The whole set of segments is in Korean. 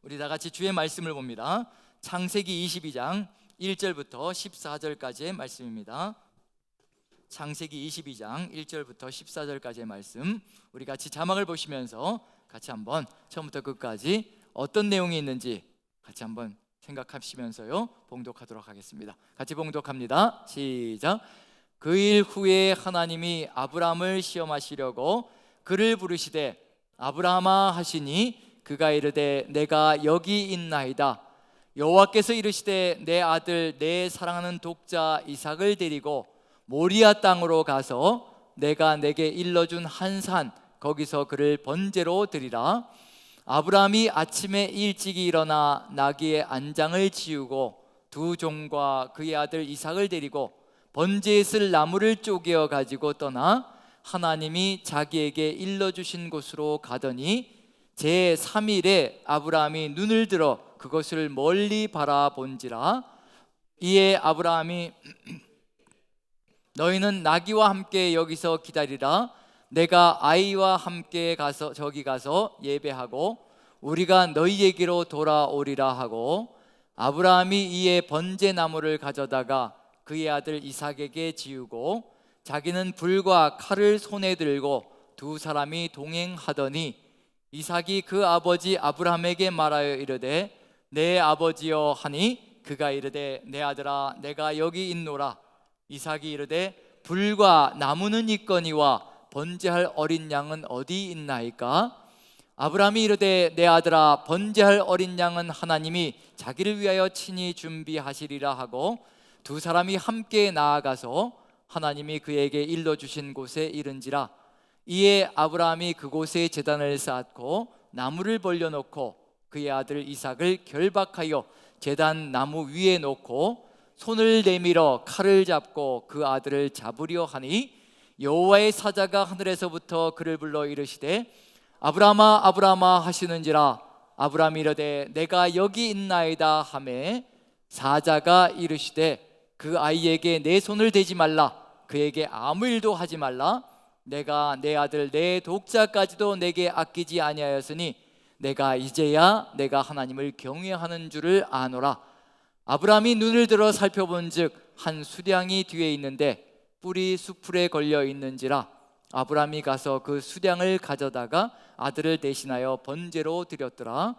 우리 다 같이 주의 말씀을 봅니다. 창세기 22장 1절부터 14절까지의 말씀입니다. 창세기 22장 1절부터 14절까지의 말씀, 우리 같이 자막을 보시면서 같이 한번 처음부터 끝까지 어떤 내용이 있는지 같이 한번 생각하시면서요 봉독하도록 하겠습니다. 같이 봉독합니다. 시작. 그 일 후에 하나님이 아브라함을 시험하시려고 그를 부르시되 아브라함아 하시니 그가 이르되 내가 여기 있나이다. 여호와께서 이르시되 내 아들 내 사랑하는 독자 이삭을 데리고 모리아 땅으로 가서 내가 내게 일러준 한 산 거기서 그를 번제로 드리라. 아브라함이 아침에 일찍이 일어나 나귀의 안장을 지우고 두 종과 그의 아들 이삭을 데리고 번제에 쓸 나무를 쪼개어 가지고 떠나 하나님이 자기에게 일러주신 곳으로 가더니 제3일에 아브라함이 눈을 들어 그것을 멀리 바라본지라. 이에 아브라함이 너희는 나귀와 함께 여기서 기다리라. 내가 아이와 함께 가서 저기 가서 예배하고 우리가 너희에게로 돌아오리라 하고, 아브라함이 이에 번제 나무를 가져다가 그의 아들 이삭에게 지우고 자기는 불과 칼을 손에 들고 두 사람이 동행하더니 이삭이 그 아버지 아브라함에게 말하여 이르되 내 아버지여 하니 그가 이르되 내 아들아 내가 여기 있노라. 이삭이 이르되 불과 나무는 있거니와 번제할 어린 양은 어디 있나이까? 아브라함이 이르되 내 아들아 번제할 어린 양은 하나님이 자기를 위하여 친히 준비하시리라 하고 두 사람이 함께 나아가서 하나님이 그에게 일러주신 곳에 이른지라. 이에 아브라함이 그곳에 제단을 쌓고 나무를 벌려놓고 그의 아들 이삭을 결박하여 제단 나무 위에 놓고 손을 내밀어 칼을 잡고 그 아들을 잡으려 하니 여호와의 사자가 하늘에서부터 그를 불러 이르시되 아브라함아 아브라함아 하시는지라. 아브라함이 이르되 내가 여기 있나이다 하매 사자가 이르시되 그 아이에게 내 손을 대지 말라. 그에게 아무 일도 하지 말라. 내가 내 아들 내 독자까지도 내게 아끼지 아니하였으니 내가 이제야 내가 하나님을 경외하는 줄을 아노라. 아브라함이 눈을 들어 살펴본즉 한 수량이 뒤에 있는데 뿔이 수풀에 걸려 있는지라. 아브라함이 가서 그 수량을 가져다가 아들을 대신하여 번제로 드렸더라.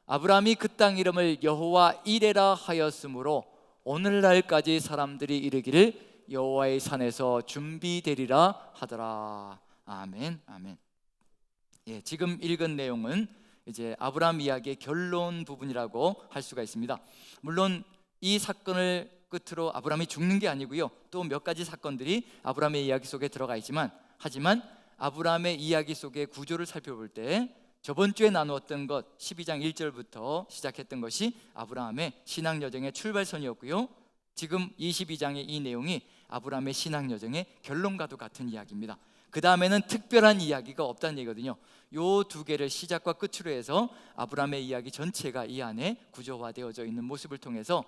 아브라함이 그 땅 이름을 여호와 이레라 하였으므로 오늘날까지 사람들이 이르기를 여호와의 산에서 준비되리라 하더라. 아멘, 아멘. 예, 지금 읽은 내용은 이제 아브라함 이야기의 결론 부분이라고 할 수가 있습니다. 물론 이 사건을 끝으로 아브라함이 죽는 게 아니고요, 또 몇 가지 사건들이 아브라함의 이야기 속에 들어가 있지만, 하지만 아브라함의 이야기 속의 구조를 살펴볼 때 저번 주에 나누었던 것 12장 1절부터 시작했던 것이 아브라함의 신앙 여정의 출발선이었고요, 지금 22장의 이 내용이 아브라함의 신앙 여정의 결론과도 같은 이야기입니다. 그 다음에는 특별한 이야기가 없다는 얘기거든요. 요 두 개를 시작과 끝으로 해서 아브라함의 이야기 전체가 이 안에 구조화되어져 있는 모습을 통해서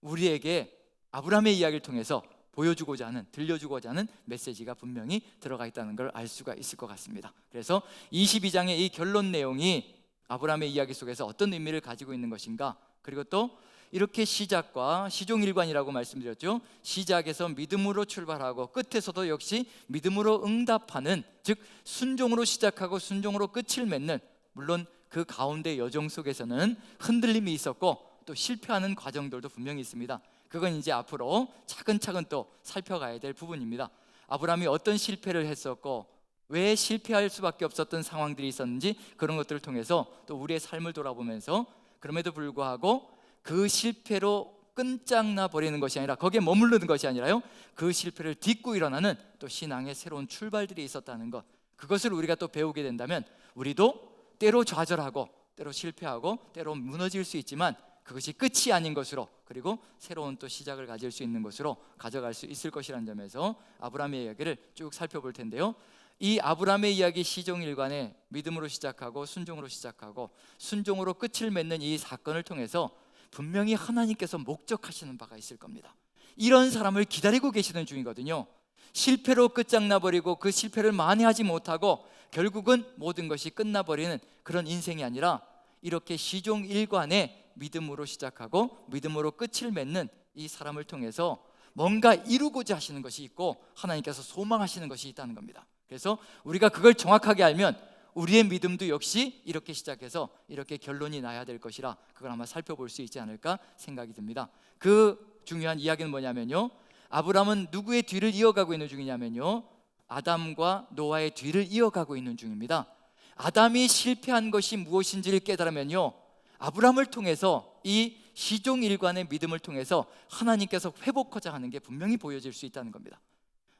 우리에게 아브라함의 이야기를 통해서 보여주고자 하는, 들려주고자 하는 메시지가 분명히 들어가 있다는 걸 알 수가 있을 것 같습니다. 그래서 22장의 이 결론 내용이 아브라함의 이야기 속에서 어떤 의미를 가지고 있는 것인가, 그리고 또 이렇게 시작과 시종일관이라고 말씀드렸죠. 시작에서 믿음으로 출발하고 끝에서도 역시 믿음으로 응답하는, 즉 순종으로 시작하고 순종으로 끝을 맺는, 물론 그 가운데 여정 속에서는 흔들림이 있었고 또 실패하는 과정들도 분명히 있습니다. 그건 이제 앞으로 차근차근 또 살펴가야 될 부분입니다. 아브라함이 어떤 실패를 했었고 왜 실패할 수밖에 없었던 상황들이 있었는지, 그런 것들을 통해서 또 우리의 삶을 돌아보면서 그럼에도 불구하고 그 실패로 끈짝나 버리는 것이 아니라, 거기에 머무르는 것이 아니라요, 그 실패를 딛고 일어나는 또 신앙의 새로운 출발들이 있었다는 것, 그것을 우리가 또 배우게 된다면 우리도 때로 좌절하고 때로 실패하고 때로 무너질 수 있지만 그것이 끝이 아닌 것으로, 그리고 새로운 또 시작을 가질 수 있는 것으로 가져갈 수 있을 것이라는 점에서 아브라함의 이야기를 쭉 살펴볼 텐데요, 이 아브라함의 이야기 시종일관에 믿음으로 시작하고 순종으로 시작하고 순종으로 끝을 맺는 이 사건을 통해서 분명히 하나님께서 목적하시는 바가 있을 겁니다. 이런 사람을 기다리고 계시는 중이거든요. 실패로 끝장나버리고 그 실패를 만회하지 못하고 결국은 모든 것이 끝나버리는 그런 인생이 아니라, 이렇게 시종일관의 믿음으로 시작하고 믿음으로 끝을 맺는 이 사람을 통해서 뭔가 이루고자 하시는 것이 있고 하나님께서 소망하시는 것이 있다는 겁니다. 그래서 우리가 그걸 정확하게 알면 우리의 믿음도 역시 이렇게 시작해서 이렇게 결론이 나야 될 것이라 그걸 아마 살펴볼 수 있지 않을까 생각이 듭니다. 그 중요한 이야기는 뭐냐면요, 아브라함은 누구의 뒤를 이어가고 있는 중이냐면요, 아담과 노아의 뒤를 이어가고 있는 중입니다. 아담이 실패한 것이 무엇인지를 깨달으면요, 아브라함을 통해서 이 시종일관의 믿음을 통해서 하나님께서 회복하자 하는 게 분명히 보여질 수 있다는 겁니다.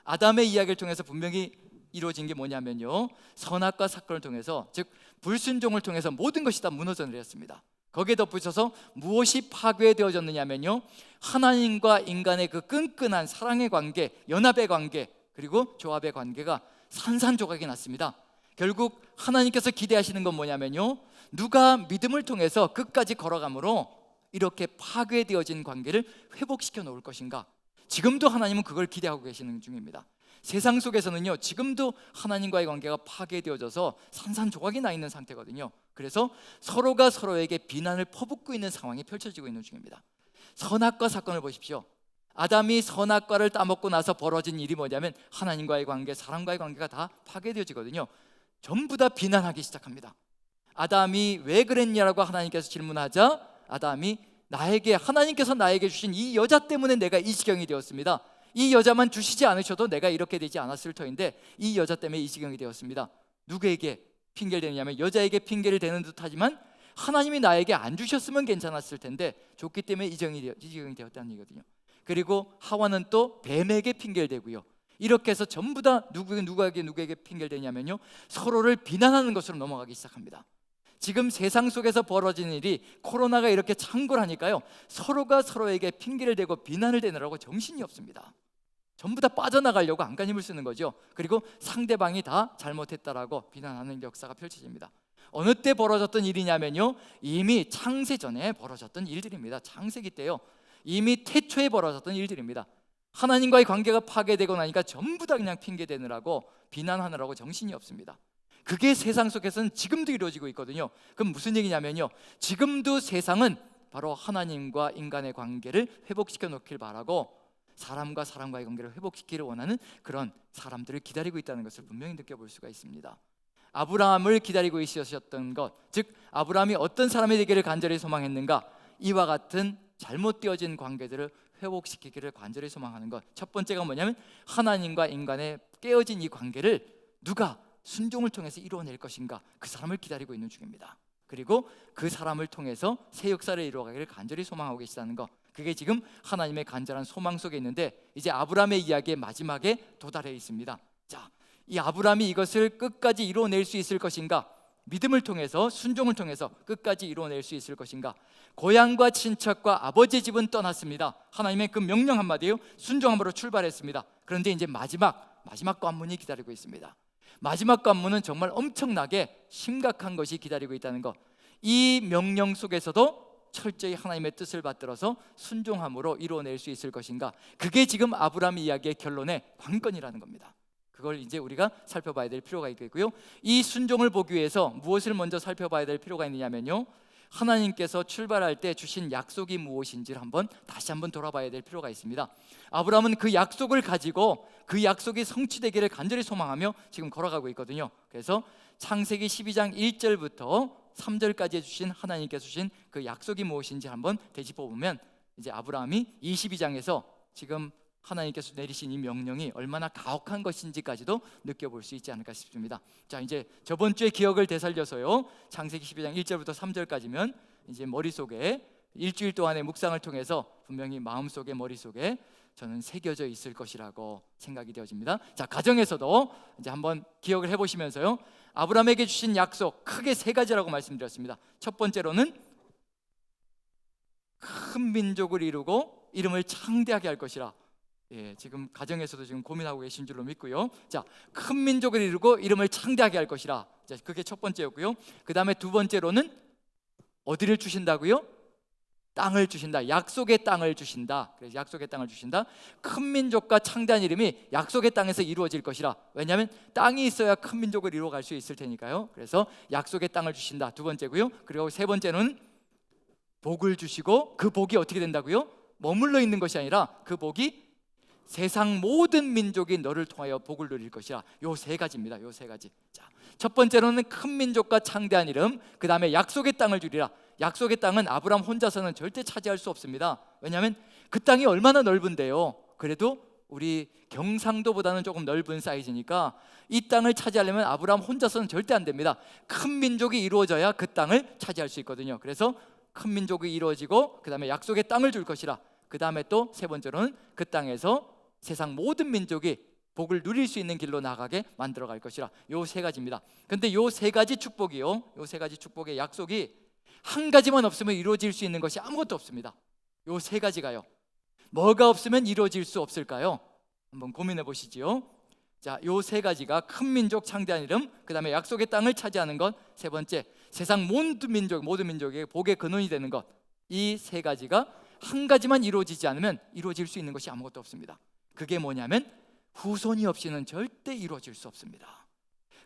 아담의 이야기를 통해서 분명히 이루어진 게 뭐냐면요, 선악과 사건을 통해서, 즉 불순종을 통해서 모든 것이 다 무너져 내렸습니다. 거기에 덧붙여서 무엇이 파괴되어졌느냐면요, 하나님과 인간의 그 끈끈한 사랑의 관계, 연합의 관계, 그리고 조합의 관계가 산산조각이 났습니다. 결국 하나님께서 기대하시는 건 뭐냐면요, 누가 믿음을 통해서 끝까지 걸어감으로 이렇게 파괴되어진 관계를 회복시켜 놓을 것인가. 지금도 하나님은 그걸 기대하고 계시는 중입니다. 세상 속에서는요, 지금도 하나님과의 관계가 파괴되어져서 산산조각이 나 있는 상태거든요. 그래서 서로가 서로에게 비난을 퍼붓고 있는 상황이 펼쳐지고 있는 중입니다. 선악과 사건을 보십시오. 아담이 선악과를 따먹고 나서 벌어진 일이 뭐냐면 하나님과의 관계, 사람과의 관계가 다 파괴되어지거든요. 전부 다 비난하기 시작합니다. 아담이 왜 그랬냐라고 하나님께서 질문하자 아담이 하나님께서 나에게 주신 이 여자 때문에 내가 이 지경이 되었습니다. 이 여자만 주시지 않으셔도 내가 이렇게 되지 않았을 터인데 이 여자 때문에 이 지경이 되었습니다. 누구에게 핑계를 대느냐면 여자에게 핑계를 대는 듯하지만 하나님이 나에게 안 주셨으면 괜찮았을 텐데 줬기 때문에 이 지경이 되었다는 얘기거든요. 그리고 하와는 또 뱀에게 핑계를 대고요. 이렇게 해서 전부 다 누구에게 핑계를 대냐면요, 서로를 비난하는 것으로 넘어가기 시작합니다. 지금 세상 속에서 벌어지는 일이 코로나가 이렇게 창궐하니까요, 서로가 서로에게 핑계를 대고 비난을 대느라고 정신이 없습니다. 전부 다 빠져나가려고 안간힘을 쓰는 거죠. 그리고 상대방이 다 잘못했다라고 비난하는 역사가 펼쳐집니다. 어느 때 벌어졌던 일이냐면요, 이미 창세 전에 벌어졌던 일들입니다. 창세기 때요, 이미 태초에 벌어졌던 일들입니다. 하나님과의 관계가 파괴되고 나니까 전부 다 그냥 핑계 대느라고 비난하느라고 정신이 없습니다. 그게 세상 속에서는 지금도 이루어지고 있거든요. 그럼 무슨 얘기냐면요, 지금도 세상은 바로 하나님과 인간의 관계를 회복시켜 놓길 바라고 사람과 사람과의 관계를 회복시키기를 원하는 그런 사람들을 기다리고 있다는 것을 분명히 느껴볼 수가 있습니다. 아브라함을 기다리고 있으셨던 것, 즉 아브라함이 어떤 사람이 되기를 간절히 소망했는가, 이와 같은 잘못되어진 관계들을 회복시키기를 간절히 소망하는 것. 첫 번째가 뭐냐면 하나님과 인간의 깨어진 이 관계를 누가 순종을 통해서 이루어낼 것인가, 그 사람을 기다리고 있는 중입니다. 그리고 그 사람을 통해서 새 역사를 이루어가기를 간절히 소망하고 계시다는 것, 그게 지금 하나님의 간절한 소망 속에 있는데 이제 아브라함의 이야기의 마지막에 도달해 있습니다. 자, 이 아브라함이 이것을 끝까지 이루어낼 수 있을 것인가, 믿음을 통해서 순종을 통해서 끝까지 이루어낼 수 있을 것인가. 고향과 친척과 아버지의 집은 떠났습니다. 하나님의 그 명령 한마디요, 순종함으로 출발했습니다. 그런데 이제 마지막 관문이 기다리고 있습니다. 마지막 관문은 정말 엄청나게 심각한 것이 기다리고 있다는 것. 이 명령 속에서도 철저히 하나님의 뜻을 받들어서 순종함으로 이루어낼 수 있을 것인가, 그게 지금 아브라함 이야기의 결론의 관건이라는 겁니다. 그걸 이제 우리가 살펴봐야 될 필요가 있겠고요, 이 순종을 보기 위해서 무엇을 먼저 살펴봐야 될 필요가 있느냐면요, 하나님께서 출발할 때 주신 약속이 무엇인지를 다시 한번 돌아봐야 될 필요가 있습니다. 아브라함은 그 약속을 가지고 그 약속이 성취되기를 간절히 소망하며 지금 걸어가고 있거든요. 그래서 창세기 12장 1절부터 3절까지 주신 하나님께서 주신 그 약속이 무엇인지 한번 되짚어 보면 이제 아브라함이 22장에서 지금 하나님께서 내리신 이 명령이 얼마나 가혹한 것인지까지도 느껴볼 수 있지 않을까 싶습니다. 자, 이제 저번 주에 기억을 되살려서요, 창세기 12장 1절부터 3절까지면 이제 머릿속에 일주일 동안의 묵상을 통해서 분명히 마음속에, 머릿속에 저는 새겨져 있을 것이라고 생각이 되어집니다. 자, 가정에서도 이제 한번 기억을 해보시면서요, 아브라함에게 주신 약속 크게 세 가지라고 말씀드렸습니다. 첫 번째로는 큰 민족을 이루고 이름을 창대하게 할 것이라. 지금 가정에서도 지금 고민하고 계신 줄로 믿고요. 자, 큰 민족을 이루고 이름을 창대하게 할 것이라. 자, 그게 첫 번째였고요. 그 다음에 두 번째로는 어디를 주신다고요? 땅을 주신다. 약속의 땅을 주신다. 그래서 약속의 땅을 주신다. 큰 민족과 창대한 이름이 약속의 땅에서 이루어질 것이라. 왜냐하면 땅이 있어야 큰 민족을 이루어갈 수 있을 테니까요. 그래서 약속의 땅을 주신다. 두 번째고요. 그리고 세 번째는 복을 주시고, 그 복이 어떻게 된다고요? 머물러 있는 것이 아니라 그 복이 세상 모든 민족이 너를 통하여 복을 누릴 것이라. 요 세 가지입니다. 요 세 가지. 자, 첫 번째로는 큰 민족과 창대한 이름, 그 다음에 약속의 땅을 주리라. 약속의 땅은 아브라함 혼자서는 절대 차지할 수 없습니다. 왜냐하면 그 땅이 얼마나 넓은데요. 그래도 우리 경상도보다는 조금 넓은 사이즈니까 이 땅을 차지하려면 아브라함 혼자서는 절대 안 됩니다. 큰 민족이 이루어져야 그 땅을 차지할 수 있거든요. 그래서 큰 민족이 이루어지고, 그 다음에 약속의 땅을 줄 것이라. 그 다음에 또 세 번째로는 그 땅에서 세상 모든 민족이 복을 누릴 수 있는 길로 나가게 만들어 갈 것이라. 요 세 가지입니다. 근데 요 세 가지 축복이요, 요 세 가지 축복의 약속이 한 가지만 없으면 이루어질 수 있는 것이 아무것도 없습니다. 요 세 가지가요, 뭐가 없으면 이루어질 수 없을까요? 한번 고민해 보시지요. 자, 요 세 가지가 큰 민족, 창대한 이름, 그 다음에 약속의 땅을 차지하는 것, 세 번째 세상 모든 민족에게 복의 근원이 되는 것. 이 세 가지가 한 가지만 이루어지지 않으면 이루어질 수 있는 것이 아무것도 없습니다. 그게 뭐냐면 후손이 없이는 절대 이루어질 수 없습니다.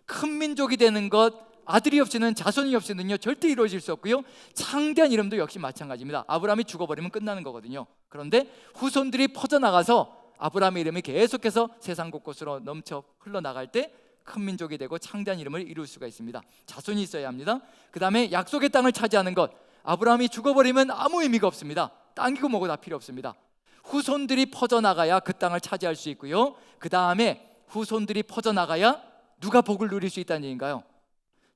큰 민족이 되는 것, 아들이 없이는, 자손이 없이는요 절대 이루어질 수 없고요. 창대한 이름도 역시 마찬가지입니다. 아브라함이 죽어버리면 끝나는 거거든요. 그런데 후손들이 퍼져나가서 아브라함의 이름이 계속해서 세상 곳곳으로 넘쳐 흘러나갈 때 큰 민족이 되고 창대한 이름을 이룰 수가 있습니다. 자손이 있어야 합니다. 그 다음에 약속의 땅을 차지하는 것, 아브라함이 죽어버리면 아무 의미가 없습니다. 땅이고 뭐고 다 필요 없습니다. 후손들이 퍼져나가야 그 땅을 차지할 수 있고요. 그 다음에 후손들이 퍼져나가야 누가 복을 누릴 수 있다는 얘기인가요?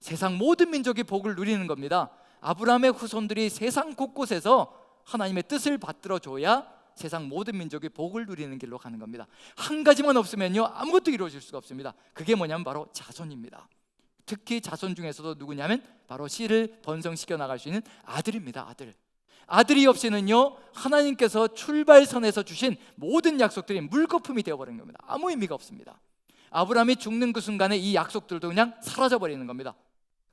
세상 모든 민족이 복을 누리는 겁니다. 아브라함의 후손들이 세상 곳곳에서 하나님의 뜻을 받들어 줘야 세상 모든 민족이 복을 누리는 길로 가는 겁니다. 한 가지만 없으면요 아무것도 이루어질 수가 없습니다. 그게 뭐냐면 바로 자손입니다. 특히 자손 중에서도 누구냐면 바로 씨를 번성시켜 나갈 수 있는 아들입니다. 아들이 없이는요 하나님께서 출발선에서 주신 모든 약속들이 물거품이 되어버리는 겁니다. 아무 의미가 없습니다. 아브라함이 죽는 그 순간에 이 약속들도 그냥 사라져버리는 겁니다.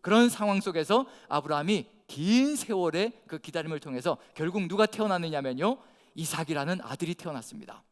그런 상황 속에서 아브라함이 긴 세월의 그 기다림을 통해서 결국 누가 태어났느냐면요, 이삭이라는 아들이 태어났습니다.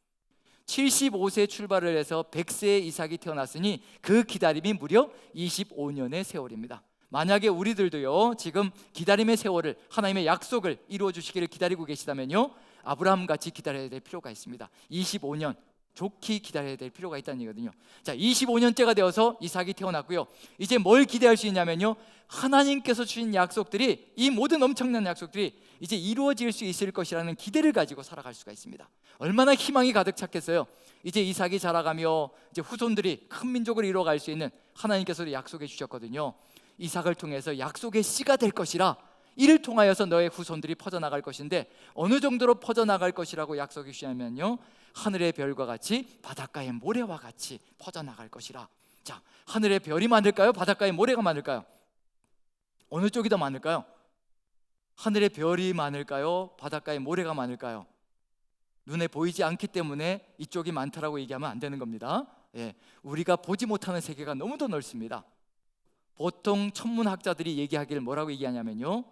75세 출발을 해서 100세의 이삭이 태어났으니 그 기다림이 무려 25년의 세월입니다. 만약에 우리들도요 지금 기다림의 세월을, 하나님의 약속을 이루어 주시기를 기다리고 계시다면요 아브라함 같이 기다려야 될 필요가 있습니다. 25년 좋게 기다려야 될 필요가 있다는 얘기거든요. 자, 25년째가 되어서 이삭이 태어났고요. 이제 뭘 기대할 수 있냐면요, 하나님께서 주신 약속들이, 이 모든 엄청난 약속들이 이제 이루어질 수 있을 것이라는 기대를 가지고 살아갈 수가 있습니다. 얼마나 희망이 가득 찼겠어요. 이제 이삭이 자라가며 이제 후손들이 큰 민족을 이루어갈 수 있는, 하나님께서 약속해 주셨거든요. 이삭을 통해서 약속의 씨가 될 것이라, 이를 통하여서 너의 후손들이 퍼져나갈 것인데 어느 정도로 퍼져나갈 것이라고 약속해 주시냐면요, 하늘의 별과 같이 바닷가의 모래와 같이 퍼져나갈 것이라. 자, 하늘의 별이 많을까요? 바닷가의 모래가 많을까요? 어느 쪽이 더 많을까요? 하늘의 별이 많을까요? 바닷가의 모래가 많을까요? 눈에 보이지 않기 때문에 이쪽이 많다라고 얘기하면 안 되는 겁니다. 예, 우리가 보지 못하는 세계가 너무도 넓습니다. 보통 천문학자들이 얘기하기를 뭐라고 얘기하냐면요,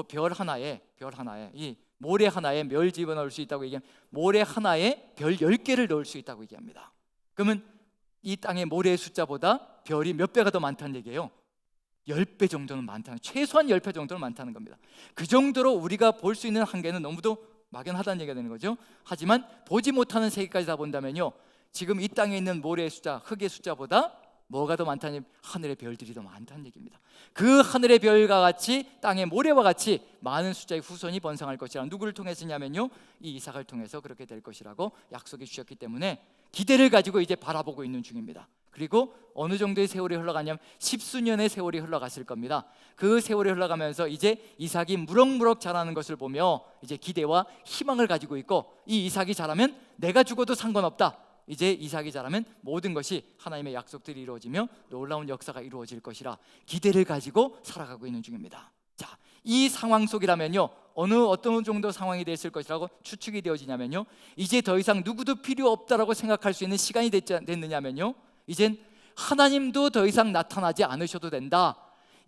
별 하나에 이 모래 하나에 별 집어넣을 수 있다고 얘기하면 모래 하나에 별 10개를 넣을 수 있다고 얘기합니다. 그러면 이 땅의 모래의 숫자보다 별이 몇 배가 더 많다는 얘기예요. 10배 정도는 많다는, 최소한 10배 정도는 많다는 겁니다. 그 정도로 우리가 볼 수 있는 한계는 너무도 막연하다는 얘기가 되는 거죠. 하지만 보지 못하는 세계까지 다 본다면요, 지금 이 땅에 있는 모래의 숫자, 흙의 숫자보다 뭐가 더 많다니, 하늘의 별들이 더 많다는 얘기입니다. 그 하늘의 별과 같이 땅의 모래와 같이 많은 숫자의 후손이 번성할 것이라. 누구를 통해서냐면요, 이 이삭을 통해서 그렇게 될 것이라고 약속해 주셨기 때문에 기대를 가지고 이제 바라보고 있는 중입니다. 그리고 어느 정도의 세월이 흘러가냐면 10수년의 세월이 흘러갔을 겁니다. 그 세월이 흘러가면서 이제 이삭이 무럭무럭 자라는 것을 보며 이제 기대와 희망을 가지고 있고, 이 이삭이 자라면 내가 죽어도 상관없다, 이제 이삭이 자라면 모든 것이 하나님의 약속들이 이루어지며 놀라운 역사가 이루어질 것이라 기대를 가지고 살아가고 있는 중입니다. 자, 이 상황 속이라면요, 어떤 정도 상황이 됐을 것이라고 추측이 되어지냐면요, 이제 더 이상 누구도 필요 없다라고 생각할 수 있는 시간이 됐느냐면요, 이젠 하나님도 더 이상 나타나지 않으셔도 된다,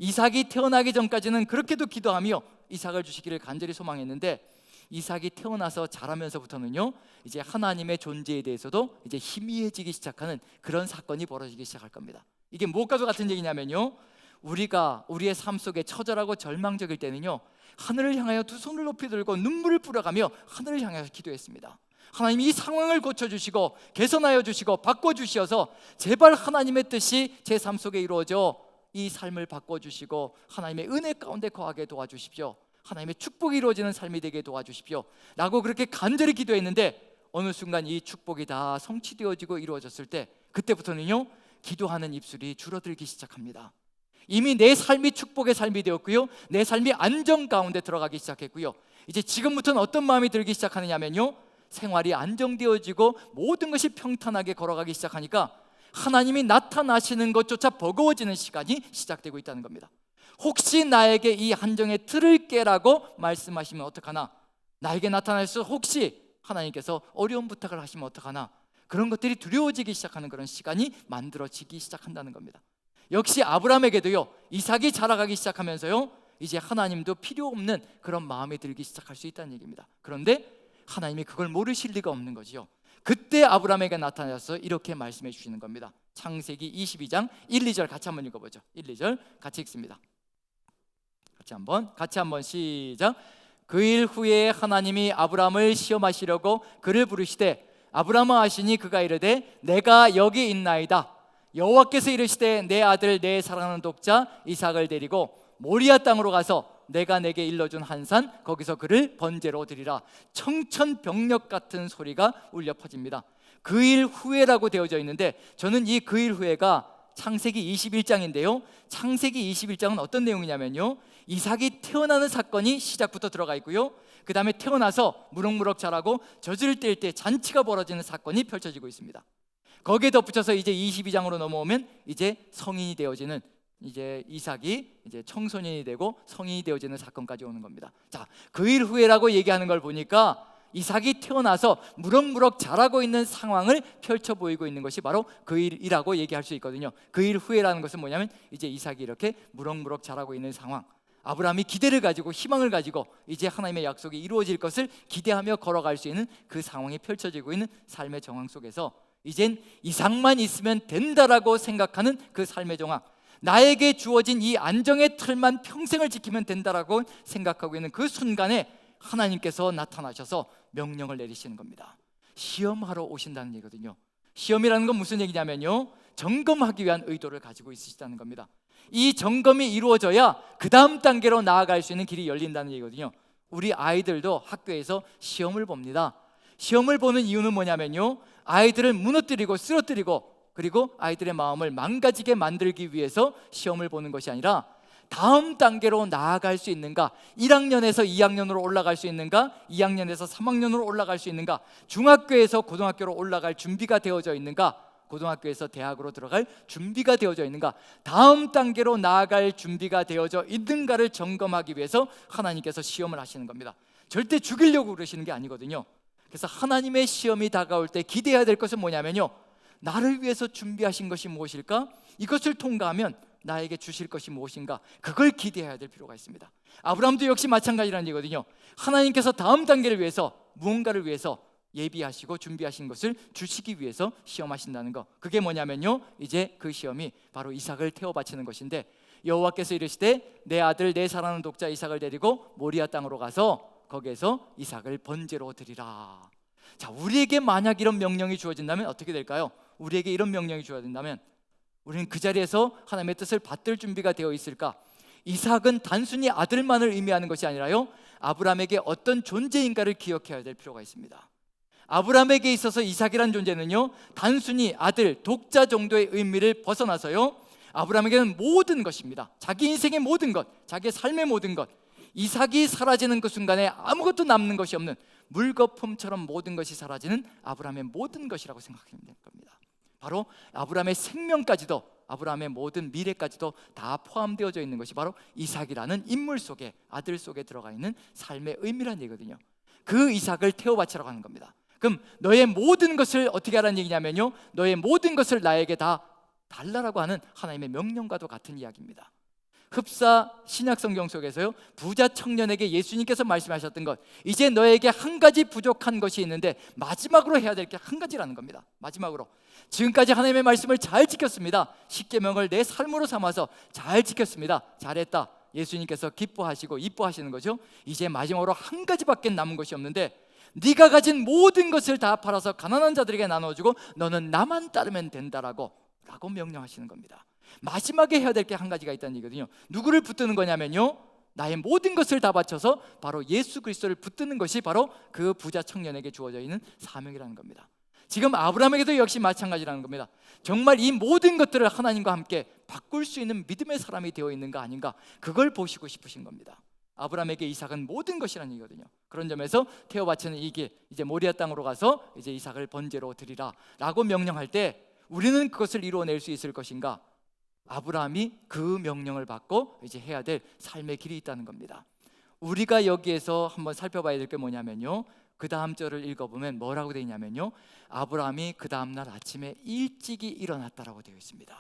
이삭이 태어나기 전까지는 그렇게도 기도하며 이삭을 주시기를 간절히 소망했는데 이삭이 태어나서 자라면서부터는요, 이제 하나님의 존재에 대해서도 이제 희미해지기 시작하는 그런 사건이 벌어지기 시작할 겁니다. 이게 무엇과도 같은 얘기냐면요, 우리가 우리의 삶 속에 처절하고 절망적일 때는요, 하늘을 향하여 두 손을 높이 들고 눈물을 뿌려가며 하늘을 향해서 기도했습니다. 하나님이 이 상황을 고쳐주시고 개선하여 주시고 바꿔주시어서 제발 하나님의 뜻이 제 삶 속에 이루어져 이 삶을 바꿔주시고 하나님의 은혜 가운데 거하게 도와주십시오, 하나님의 축복이 이루어지는 삶이 되게 도와주십시오 라고 그렇게 간절히 기도했는데, 어느 순간 이 축복이 다 성취되어지고 이루어졌을 때 그때부터는요, 기도하는 입술이 줄어들기 시작합니다. 이미 내 삶이 축복의 삶이 되었고요, 내 삶이 안정 가운데 들어가기 시작했고요, 이제 지금부터는 어떤 마음이 들기 시작하느냐면요, 생활이 안정되어지고 모든 것이 평탄하게 걸어가기 시작하니까 하나님이 나타나시는 것조차 버거워지는 시간이 시작되고 있다는 겁니다. 혹시 나에게 이 한정의 틀을 깨라고 말씀하시면 어떡하나, 나에게 나타나셔서 혹시 하나님께서 어려운 부탁을 하시면 어떡하나, 그런 것들이 두려워지기 시작하는 그런 시간이 만들어지기 시작한다는 겁니다. 역시 아브라함에게도요, 이삭이 자라가기 시작하면서요, 이제 하나님도 필요 없는 그런 마음이 들기 시작할 수 있다는 얘기입니다. 그런데 하나님이 그걸 모르실 리가 없는 거지요. 그때 아브라함에게 나타나서 이렇게 말씀해 주시는 겁니다. 창세기 22장 1, 2절 같이 한번 읽어보죠. 1, 2절 같이 읽습니다. 같이 한번 시작. 그 일 후에 하나님이 아브라함을 시험하시려고 그를 부르시되 아브라함아 하시니 그가 이르되 내가 여기 있나이다. 여호와께서 이르시되 내 아들 내 사랑하는 독자 이삭을 데리고 모리아 땅으로 가서 내가 내게 일러준 한 산 거기서 그를 번제로 드리라. 청천벽력 같은 소리가 울려 퍼집니다. 그 일 후에라고 되어져 있는데, 저는 이 그 일 후에가 창세기 21장인데요 창세기 21장은 어떤 내용이냐면요, 이삭이 태어나는 사건이 시작부터 들어가 있고요, 그 다음에 태어나서 무럭무럭 자라고 젖을 뗄 때 잔치가 벌어지는 사건이 펼쳐지고 있습니다. 거기에 덧붙여서 이제 22장으로 넘어오면 이제 성인이 되어지는, 이제 이삭이 이제 청소년이 되고 성인이 되어지는 사건까지 오는 겁니다. 자, 그 일 후에라고 얘기하는 걸 보니까 이삭이 태어나서 무럭무럭 자라고 있는 상황을 펼쳐 보이고 있는 것이 바로 그 일이라고 얘기할 수 있거든요. 그 일 후에라는 것은 뭐냐면 이제 이삭이 이렇게 무럭무럭 자라고 있는 상황, 아브라함이 기대를 가지고 희망을 가지고 이제 하나님의 약속이 이루어질 것을 기대하며 걸어갈 수 있는 그 상황이 펼쳐지고 있는 삶의 정황 속에서 이젠 이삭만 있으면 된다라고 생각하는 그 삶의 정황, 나에게 주어진 이 안정의 틀만 평생을 지키면 된다라고 생각하고 있는 그 순간에 하나님께서 나타나셔서 명령을 내리시는 겁니다. 시험하러 오신다는 얘기거든요. 시험이라는 건 무슨 얘기냐면요, 점검하기 위한 의도를 가지고 있으시다는 겁니다. 이 점검이 이루어져야 그 다음 단계로 나아갈 수 있는 길이 열린다는 얘기거든요. 우리 아이들도 학교에서 시험을 봅니다. 시험을 보는 이유는 뭐냐면요, 아이들을 무너뜨리고 쓰러뜨리고 그리고 아이들의 마음을 망가지게 만들기 위해서 시험을 보는 것이 아니라 다음 단계로 나아갈 수 있는가, 1학년에서 2학년으로 올라갈 수 있는가, 2학년에서 3학년으로 올라갈 수 있는가, 중학교에서 고등학교로 올라갈 준비가 되어져 있는가, 고등학교에서 대학으로 들어갈 준비가 되어져 있는가, 다음 단계로 나아갈 준비가 되어져 있는가를 점검하기 위해서 하나님께서 시험을 하시는 겁니다. 절대 죽이려고 그러시는 게 아니거든요. 그래서 하나님의 시험이 다가올 때 기대해야 될 것은 뭐냐면요, 나를 위해서 준비하신 것이 무엇일까? 이것을 통과하면 나에게 주실 것이 무엇인가? 그걸 기대해야 될 필요가 있습니다. 아브라함도 역시 마찬가지라는 얘기거든요. 하나님께서 다음 단계를 위해서 무언가를 위해서 예비하시고 준비하신 것을 주시기 위해서 시험하신다는 거, 그게 뭐냐면요, 이제 그 시험이 바로 이삭을 태워 바치는 것인데, 여호와께서 이르시되 내 아들 내 사랑하는 독자 이삭을 데리고 모리아 땅으로 가서 거기에서 이삭을 번제로 드리라. 자, 우리에게 만약 이런 명령이 주어진다면 어떻게 될까요? 우리에게 이런 명령이 주어진다면 우리는 그 자리에서 하나님의 뜻을 받들 준비가 되어 있을까? 이삭은 단순히 아들만을 의미하는 것이 아니라요, 아브라함에게 어떤 존재인가를 기억해야 될 필요가 있습니다. 아브라함에게 있어서 이삭이란 존재는요, 단순히 아들, 독자 정도의 의미를 벗어나서요, 아브라함에게는 모든 것입니다. 자기 인생의 모든 것, 자기의 삶의 모든 것, 이삭이 사라지는 그 순간에 아무것도 남는 것이 없는 물거품처럼 모든 것이 사라지는 아브라함의 모든 것이라고 생각하면 될 겁니다. 바로 아브라함의 생명까지도, 아브라함의 모든 미래까지도 다 포함되어져 있는 것이 바로 이삭이라는 인물 속에, 아들 속에 들어가 있는 삶의 의미란 얘기거든요. 그 이삭을 태워 바치라고 하는 겁니다. 그럼 너의 모든 것을 어떻게 하라는 얘기냐면요, 너의 모든 것을 나에게 다 달라라고 하는 하나님의 명령과도 같은 이야기입니다. 흡사 신약성경 속에서요, 부자 청년에게 예수님께서 말씀하셨던 것, 이제 너에게 한 가지 부족한 것이 있는데 마지막으로 해야 될 게 한 가지라는 겁니다. 마지막으로. 지금까지 하나님의 말씀을 잘 지켰습니다. 십계명을 내 삶으로 삼아서 잘 지켰습니다. 잘했다. 예수님께서 기뻐하시고 이뻐하시는 거죠. 이제 마지막으로 한 가지밖에 남은 것이 없는데, 네가 가진 모든 것을 다 팔아서 가난한 자들에게 나눠주고 너는 나만 따르면 된다라고 명령하시는 겁니다. 마지막에 해야 될 게 한 가지가 있다는 얘기거든요. 누구를 붙드는 거냐면요, 나의 모든 것을 다 바쳐서 바로 예수 그리스도를 붙드는 것이 바로 그 부자 청년에게 주어져 있는 사명이라는 겁니다. 지금 아브라함에게도 역시 마찬가지라는 겁니다. 정말 이 모든 것들을 하나님과 함께 바꿀 수 있는 믿음의 사람이 되어 있는가 아닌가, 그걸 보시고 싶으신 겁니다. 아브라함에게 이삭은 모든 것이라는 얘기거든요. 그런 점에서 태워 바치는 이 길, 이제 모리아 땅으로 가서 이제 이삭을 번제로 드리라 라고 명령할 때 우리는 그것을 이루어낼 수 있을 것인가? 아브라함이 그 명령을 받고 이제 해야 될 삶의 길이 있다는 겁니다. 우리가 여기에서 한번 살펴봐야 될 게 뭐냐면요, 그 다음 절을 읽어보면 뭐라고 되어 있냐면요, 아브라함이 그 다음날 아침에 일찍이 일어났다라고 되어 있습니다.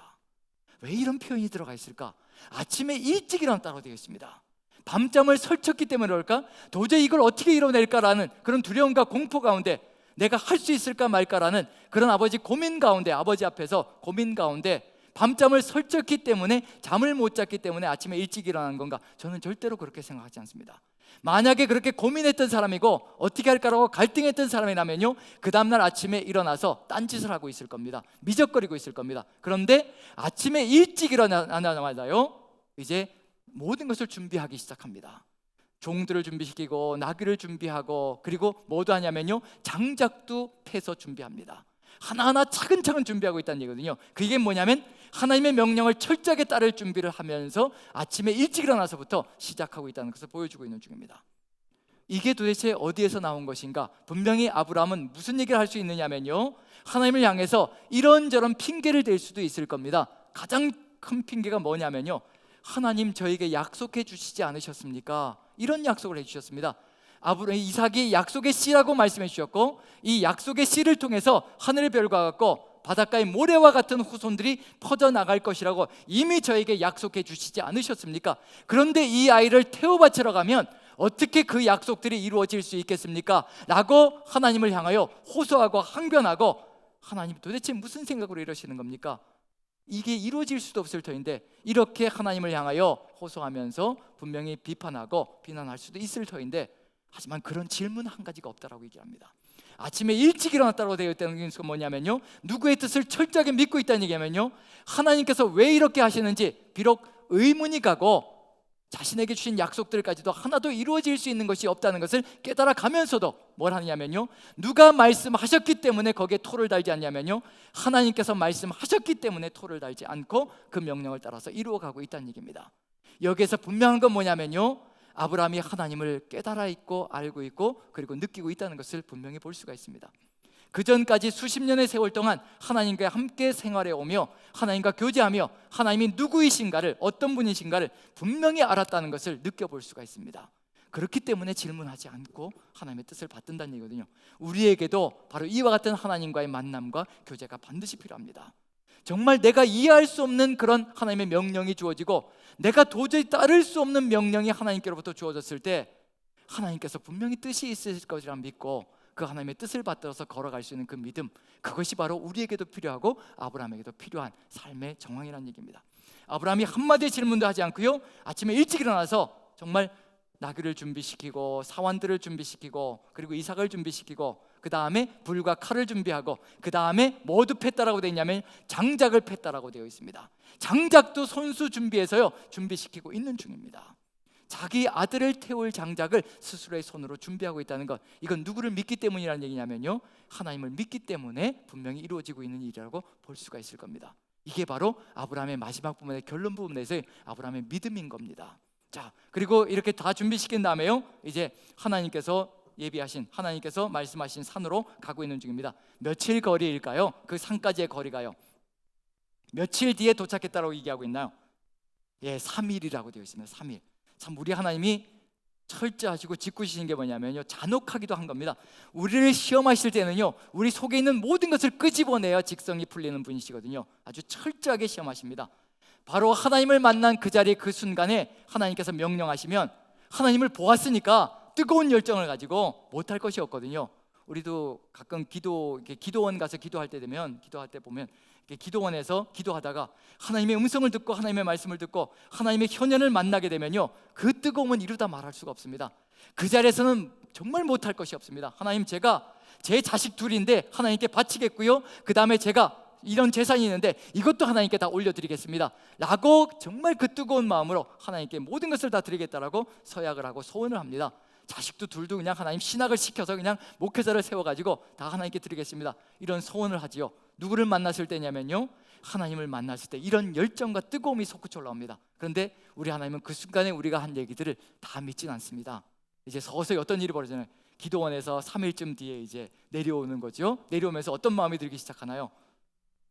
왜 이런 표현이 들어가 있을까? 아침에 일찍 일어났다고 되어 있습니다. 밤잠을 설쳤기 때문에 그럴까? 도저히 이걸 어떻게 이뤄낼까라는 그런 두려움과 공포 가운데, 내가 할 수 있을까 말까라는 그런 아버지 고민 가운데, 아버지 앞에서 고민 가운데 밤잠을 설쳤기 때문에, 잠을 못 잤기 때문에 아침에 일찍 일어난 건가? 저는 절대로 그렇게 생각하지 않습니다. 만약에 그렇게 고민했던 사람이고 어떻게 할까라고 갈등했던 사람이라면요, 그 다음날 아침에 일어나서 딴짓을 하고 있을 겁니다. 미적거리고 있을 겁니다. 그런데 아침에 일찍 일어나자마자요, 이제 모든 것을 준비하기 시작합니다. 종들을 준비시키고 나귀를 준비하고, 그리고 뭐도 하냐면요, 장작도 패서 준비합니다. 하나하나 차근차근 준비하고 있다는 얘기거든요. 그게 뭐냐면 하나님의 명령을 철저하게 따를 준비를 하면서 아침에 일찍 일어나서부터 시작하고 있다는 것을 보여주고 있는 중입니다. 이게 도대체 어디에서 나온 것인가? 분명히 아브라함은 무슨 얘기를 할 수 있느냐면요, 하나님을 향해서 이런저런 핑계를 댈 수도 있을 겁니다. 가장 큰 핑계가 뭐냐면요, 하나님 저에게 약속해 주시지 않으셨습니까? 이런 약속을 해주셨습니다. 이삭이 약속의 씨라고 말씀해 주셨고, 이 약속의 씨를 통해서 하늘의 별과 같고 바닷가의 모래와 같은 후손들이 퍼져나갈 것이라고 이미 저에게 약속해 주시지 않으셨습니까? 그런데 이 아이를 태워 바치러 가면 어떻게 그 약속들이 이루어질 수 있겠습니까? 라고 하나님을 향하여 호소하고 항변하고, 하나님 도대체 무슨 생각으로 이러시는 겁니까? 이게 이루어질 수도 없을 터인데, 이렇게 하나님을 향하여 호소하면서 분명히 비판하고 비난할 수도 있을 터인데, 하지만 그런 질문 한 가지가 없다라고 얘기합니다. 아침에 일찍 일어났다고 되어 있다는 게 뭐냐면요, 누구의 뜻을 철저하게 믿고 있다는 얘기냐면요, 하나님께서 왜 이렇게 하시는지 비록 의문이 가고 자신에게 주신 약속들까지도 하나도 이루어질 수 있는 것이 없다는 것을 깨달아 가면서도 뭘 하냐면요, 누가 말씀하셨기 때문에 거기에 토를 달지 않냐면요, 하나님께서 말씀하셨기 때문에 토를 달지 않고 그 명령을 따라서 이루어가고 있다는 얘기입니다. 여기에서 분명한 건 뭐냐면요, 아브라함이 하나님을 깨달아 있고 알고 있고 그리고 느끼고 있다는 것을 분명히 볼 수가 있습니다. 그 전까지 수십 년의 세월 동안 하나님과 함께 생활해 오며 하나님과 교제하며 하나님이 누구이신가를, 어떤 분이신가를 분명히 알았다는 것을 느껴볼 수가 있습니다. 그렇기 때문에 질문하지 않고 하나님의 뜻을 받든다는 얘기거든요. 우리에게도 바로 이와 같은 하나님과의 만남과 교제가 반드시 필요합니다. 정말 내가 이해할 수 없는 그런 하나님의 명령이 주어지고 내가 도저히 따를 수 없는 명령이 하나님께로부터 주어졌을 때 하나님께서 분명히 뜻이 있을 것이라 믿고 그 하나님의 뜻을 받들어서 걸어갈 수 있는 그 믿음, 그것이 바로 우리에게도 필요하고 아브라함에게도 필요한 삶의 정황이라는 얘기입니다. 아브라함이 한마디의 질문도 하지 않고요, 아침에 일찍 일어나서 정말 나귀를 준비시키고 사환들을 준비시키고 그리고 이삭을 준비시키고 그 다음에 불과 칼을 준비하고 그 다음에 뭐도 팼다라고 되어 있냐면 장작을 팼다라고 되어 있습니다. 장작도 손수 준비해서요 준비시키고 있는 중입니다. 자기 아들을 태울 장작을 스스로의 손으로 준비하고 있다는 것, 이건 누구를 믿기 때문이라는 얘기냐면요, 하나님을 믿기 때문에 분명히 이루어지고 있는 일이라고 볼 수가 있을 겁니다. 이게 바로 아브라함의 마지막 부분의 결론 부분에서의 아브라함의 믿음인 겁니다. 자, 그리고 이렇게 다 준비시킨 다음에요, 이제 하나님께서 예비하신, 하나님께서 말씀하신 산으로 가고 있는 중입니다. 며칠 거리일까요? 그 산까지의 거리가요, 며칠 뒤에 도착했다고 얘기하고 있나요? 3일이라고 되어 있습니다. 3일. 참 우리 하나님이 철저하시고 짓궂으신 게 뭐냐면요, 잔혹하기도 한 겁니다. 우리를 시험하실 때는요, 우리 속에 있는 모든 것을 끄집어내야 직성이 풀리는 분이시거든요. 아주 철저하게 시험하십니다. 바로 하나님을 만난 그 자리 그 순간에 하나님께서 명령하시면 하나님을 보았으니까 뜨거운 열정을 가지고 못할 것이 없거든요. 우리도 가끔 기도원 가서 기도할 때 보면 기도원에서 기도하다가 하나님의 음성을 듣고 하나님의 말씀을 듣고 하나님의 현현을 만나게 되면요, 그 뜨거움은 이루다 말할 수가 없습니다. 그 자리에서는 정말 못할 것이 없습니다. 하나님, 제가 제 자식 둘인데 하나님께 바치겠고요, 그 다음에 제가 이런 재산이 있는데 이것도 하나님께 다 올려드리겠습니다 라고 정말 그 뜨거운 마음으로 하나님께 모든 것을 다 드리겠다라고 서약을 하고 소원을 합니다. 자식도 둘도 그냥 하나님 신학을 시켜서 그냥 목회자를 세워가지고 다 하나님께 드리겠습니다, 이런 소원을 하지요. 누구를 만났을 때냐면요, 하나님을 만났을 때 이런 열정과 뜨거움이 솟구쳐 올라옵니다. 그런데 우리 하나님은 그 순간에 우리가 한 얘기들을 다 믿진 않습니다. 이제 서서히 어떤 일이 벌어지나요? 기도원에서 3일쯤 뒤에 이제 내려오는 거죠. 내려오면서 어떤 마음이 들기 시작하나요?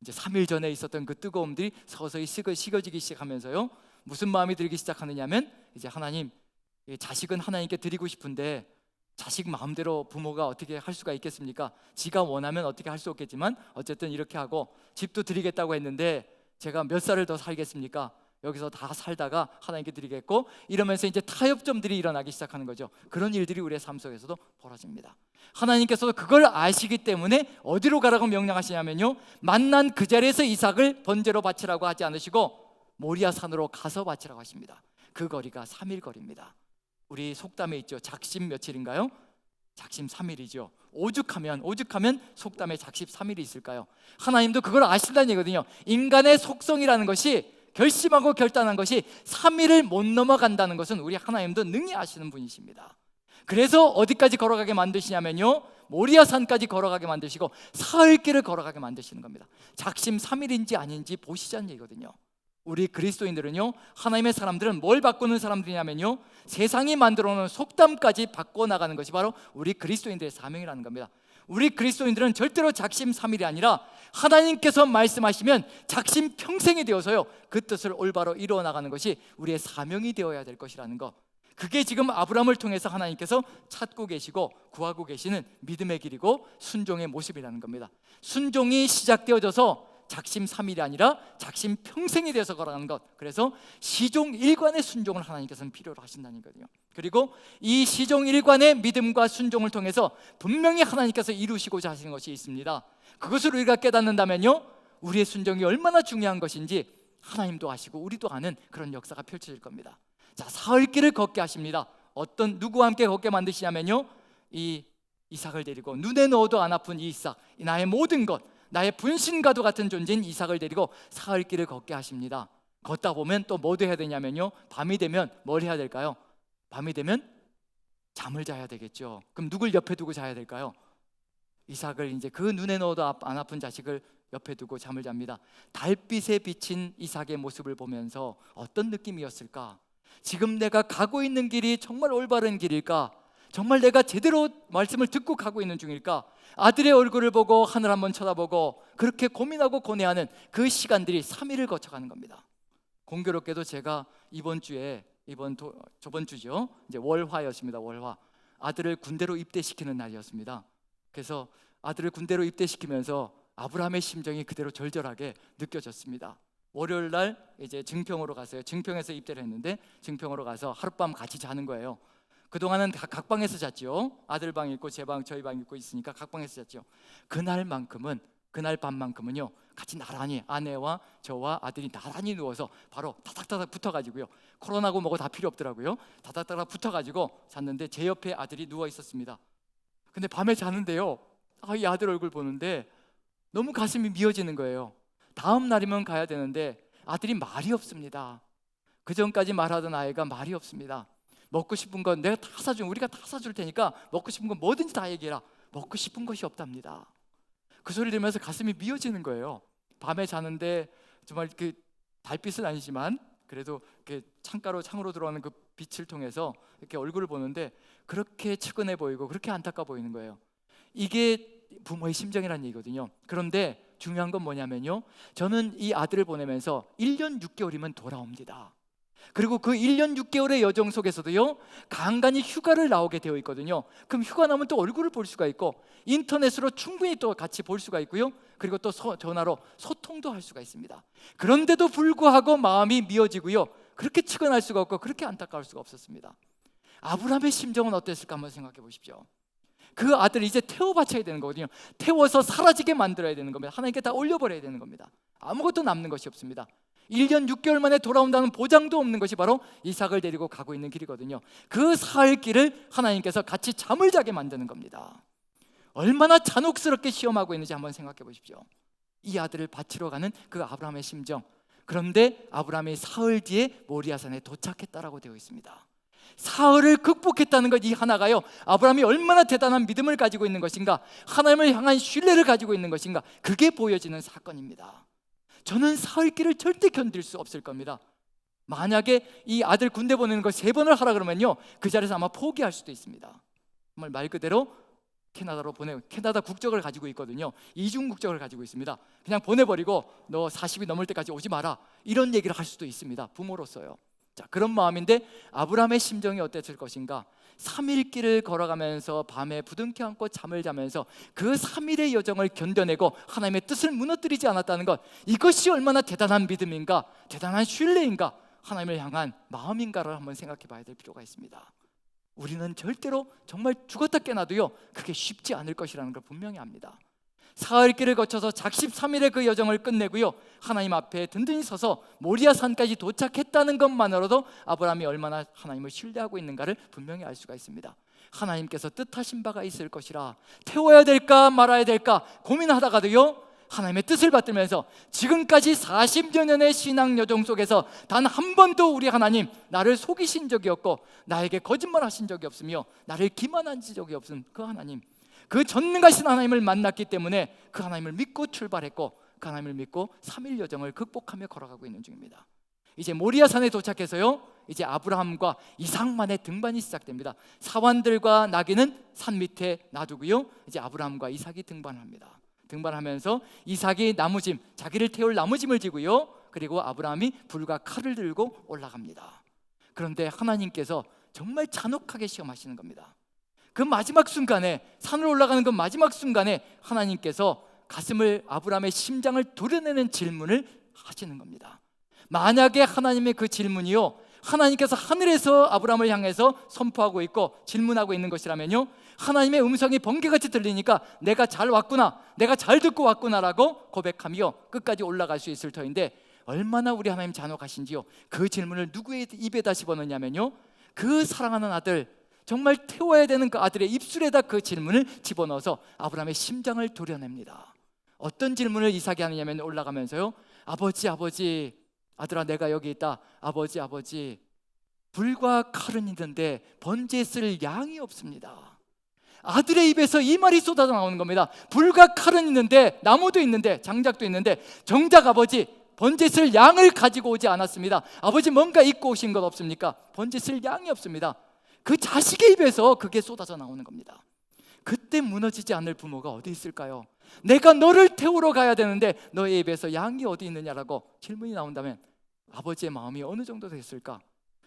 이제 3일 전에 있었던 그 뜨거움들이 서서히 식어지기 시작하면서요, 무슨 마음이 들기 시작하느냐면, 이제 하나님, 자식은 하나님께 드리고 싶은데 자식 마음대로 부모가 어떻게 할 수가 있겠습니까? 지가 원하면 어떻게 할 수 없겠지만 어쨌든 이렇게 하고, 집도 드리겠다고 했는데 제가 몇 살을 더 살겠습니까? 여기서 다 살다가 하나님께 드리겠고, 이러면서 이제 타협점들이 일어나기 시작하는 거죠. 그런 일들이 우리의 삶 속에서도 벌어집니다. 하나님께서도 그걸 아시기 때문에 어디로 가라고 명령하시냐면요, 만난 그 자리에서 이삭을 번제로 바치라고 하지 않으시고 모리아 산으로 가서 바치라고 하십니다. 그 거리가 3일 거리입니다. 우리 속담에 있죠. 작심 며칠인가요? 작심 3일이죠. 오죽하면 속담에 작심 3일이 있을까요? 하나님도 그걸 아신다는 얘기거든요. 인간의 속성이라는 것이, 결심하고 결단한 것이 3일을 못 넘어간다는 것은 우리 하나님도 능히 아시는 분이십니다. 그래서 어디까지 걸어가게 만드시냐면요, 모리아산까지 걸어가게 만드시고 사흘길을 걸어가게 만드시는 겁니다. 작심 3일인지 아닌지 보시자는 얘기거든요. 우리 그리스도인들은요, 하나님의 사람들은 뭘 바꾸는 사람들이냐면요, 세상이 만들어 놓은 속담까지 바꿔나가는 것이 바로 우리 그리스도인들의 사명이라는 겁니다. 우리 그리스도인들은 절대로 작심 3일이 아니라 하나님께서 말씀하시면 작심 평생이 되어서요, 그 뜻을 올바로 이루어 나가는 것이 우리의 사명이 되어야 될 것이라는 것, 그게 지금 아브라함을 통해서 하나님께서 찾고 계시고 구하고 계시는 믿음의 길이고 순종의 모습이라는 겁니다. 순종이 시작되어져서 작심 3일이 아니라 작심 평생이 되어서 걸어가는 것, 그래서 시종일관의 순종을 하나님께서는 필요로 하신다는 거예요. 그리고 이 시종일관의 믿음과 순종을 통해서 분명히 하나님께서 이루시고자 하시는 것이 있습니다. 그것을 우리가 깨닫는다면요, 우리의 순종이 얼마나 중요한 것인지 하나님도 아시고 우리도 아는 그런 역사가 펼쳐질 겁니다. 자, 사흘길을 걷게 하십니다. 누구와 함께 걷게 만드시냐면요, 이 이삭을 데리고, 눈에 넣어도 안 아픈 이 이삭, 나의 모든 것, 나의 분신과도 같은 존재인 이삭을 데리고 사흘길을 걷게 하십니다. 걷다 보면 또 뭐도 해야 되냐면요, 밤이 되면 뭘 해야 될까요? 밤이 되면 잠을 자야 되겠죠. 그럼 누굴 옆에 두고 자야 될까요? 이삭을, 이제 그 눈에 넣어도 안 아픈 자식을 옆에 두고 잠을 잡니다. 달빛에 비친 이삭의 모습을 보면서 어떤 느낌이었을까? 지금 내가 가고 있는 길이 정말 올바른 길일까? 정말 내가 제대로 말씀을 듣고 가고 있는 중일까? 아들의 얼굴을 보고 하늘 한번 쳐다보고 그렇게 고민하고 고뇌하는 그 시간들이 3일을 거쳐가는 겁니다. 공교롭게도 제가 저번 주죠, 이제 월화였습니다. 월화, 아들을 군대로 입대시키는 날이었습니다. 그래서 아들을 군대로 입대시키면서 아브라함의 심정이 그대로 절절하게 느껴졌습니다. 월요일 날 이제 증평으로 갔어요. 증평에서 입대를 했는데 증평으로 가서 하룻밤 같이 자는 거예요. 그동안은 각 방에서 잤죠. 아들 방 있고 제 방, 저희 방 있고 있으니까 각 방에서 잤죠. 그날 밤만큼은요, 같이 나란히, 아내와 저와 아들이 나란히 누워서 바로 다닥다닥 붙어가지고요, 코로나고 뭐고 다 필요 없더라고요. 다닥다닥 붙어가지고 잤는데 제 옆에 아들이 누워 있었습니다. 근데 밤에 자는데요, 이 아들 얼굴 보는데 너무 가슴이 미어지는 거예요. 다음 날이면 가야 되는데 아들이 말이 없습니다. 그 전까지 말하던 아이가 말이 없습니다. 먹고 싶은 건 우리가 다 사줄 테니까 먹고 싶은 건 뭐든지 다 얘기해라. 먹고 싶은 것이 없답니다. 그 소리 들으면서 가슴이 미어지는 거예요. 밤에 자는데 정말 그 달빛은 아니지만 그래도 그 창으로 들어오는 그 빛을 통해서 이렇게 얼굴을 보는데 그렇게 측은해 보이고 그렇게 안타까워 보이는 거예요. 이게 부모의 심정이라는 얘기거든요. 그런데 중요한 건 뭐냐면요, 저는 이 아들을 보내면서 1년 6개월이면 돌아옵니다. 그리고 그 1년 6개월의 여정 속에서도요, 간간히 휴가를 나오게 되어 있거든요. 그럼 휴가 나면 또 얼굴을 볼 수가 있고, 인터넷으로 충분히 또 같이 볼 수가 있고요, 그리고 또 전화로 소통도 할 수가 있습니다. 그런데도 불구하고 마음이 미어지고요, 그렇게 측은할 수가 없고 그렇게 안타까울 수가 없었습니다. 아브라함의 심정은 어땠을까 한번 생각해 보십시오. 그 아들을 이제 태워 바쳐야 되는 거거든요. 태워서 사라지게 만들어야 되는 겁니다. 하나님께 다 올려버려야 되는 겁니다. 아무것도 남는 것이 없습니다. 1년 6개월 만에 돌아온다는 보장도 없는 것이 바로 이삭을 데리고 가고 있는 길이거든요. 그 사흘 길을 하나님께서 같이 잠을 자게 만드는 겁니다. 얼마나 잔혹스럽게 시험하고 있는지 한번 생각해 보십시오. 이 아들을 바치러 가는 그 아브라함의 심정. 그런데 아브라함이 사흘 뒤에 모리아산에 도착했다라고 되어 있습니다. 사흘을 극복했다는 것, 이 하나가요, 아브라함이 얼마나 대단한 믿음을 가지고 있는 것인가, 하나님을 향한 신뢰를 가지고 있는 것인가, 그게 보여지는 사건입니다. 저는 사흘길을 절대 견딜 수 없을 겁니다. 만약에 이 아들 군대 보내는 거 3번을 하라 그러면요, 그 자리에서 아마 포기할 수도 있습니다. 정말 말 그대로 캐나다로 캐나다 국적을 가지고 있거든요. 이중 국적을 가지고 있습니다. 그냥 보내버리고 너 40이 넘을 때까지 오지 마라, 이런 얘기를 할 수도 있습니다. 부모로서요. 자, 그런 마음인데 아브라함의 심정이 어땠을 것인가? 3일 길을 걸어가면서 밤에 부둥켜 안고 잠을 자면서 그 3일의 여정을 견뎌내고 하나님의 뜻을 무너뜨리지 않았다는 것, 이것이 얼마나 대단한 믿음인가, 대단한 신뢰인가, 하나님을 향한 마음인가를 한번 생각해 봐야 될 필요가 있습니다. 우리는 절대로 정말 죽었다 깨나도요, 그게 쉽지 않을 것이라는 걸 분명히 압니다. 사흘 길을 거쳐서 작십 3일의 그 여정을 끝내고요, 하나님 앞에 든든히 서서 모리아산까지 도착했다는 것만으로도 아브라함이 얼마나 하나님을 신뢰하고 있는가를 분명히 알 수가 있습니다. 하나님께서 뜻하신 바가 있을 것이라, 태워야 될까 말아야 될까 고민하다가도요, 하나님의 뜻을 받들면서 지금까지 40여 년의 신앙 여정 속에서 단 한 번도 우리 하나님 나를 속이신 적이 없고 나에게 거짓말하신 적이 없으며 나를 기만한 적이 없은 그 하나님, 그 전능하신 하나님을 만났기 때문에 그 하나님을 믿고 출발했고, 그 하나님을 믿고 3일 여정을 극복하며 걸어가고 있는 중입니다. 이제 모리아산에 도착해서요, 이제 아브라함과 이삭만의 등반이 시작됩니다. 사환들과 나귀는 산 밑에 놔두고요, 이제 아브라함과 이삭이 등반합니다. 등반하면서 이삭이 나무짐, 자기를 태울 나무짐을 지고요, 그리고 아브라함이 불과 칼을 들고 올라갑니다. 그런데 하나님께서 정말 잔혹하게 시험하시는 겁니다. 그 마지막 순간에, 산을 올라가는 그 마지막 순간에 하나님께서 가슴을, 아브라함의 심장을 도려내는 질문을 하시는 겁니다. 만약에 하나님의 그 질문이요, 하나님께서 하늘에서 아브라함을 향해서 선포하고 있고 질문하고 있는 것이라면요, 하나님의 음성이 번개같이 들리니까 내가 잘 왔구나, 내가 잘 듣고 왔구나라고 고백하며 끝까지 올라갈 수 있을 터인데, 얼마나 우리 하나님 잔혹하신지요. 그 질문을 누구의 입에다 집어넣냐면요, 그 사랑하는 아들, 정말 태워야 되는 그 아들의 입술에다 그 질문을 집어넣어서 아브라함의 심장을 도려냅니다. 어떤 질문을 이삭이 하느냐면, 올라가면서요, 아버지, 아버지, 아들아 내가 여기 있다. 아버지, 아버지, 불과 칼은 있는데 번제에 쓸 양이 없습니다. 아들의 입에서 이 말이 쏟아져 나오는 겁니다. 불과 칼은 있는데, 나무도 있는데, 장작도 있는데, 정작 아버지 번제 쓸 양을 가지고 오지 않았습니다. 아버지 뭔가 입고 오신 것 없습니까? 번제 쓸 양이 없습니다. 그 자식의 입에서 그게 쏟아져 나오는 겁니다. 그때 무너지지 않을 부모가 어디 있을까요? 내가 너를 태우러 가야 되는데 너의 입에서 양이 어디 있느냐라고 질문이 나온다면 아버지의 마음이 어느 정도 됐을까?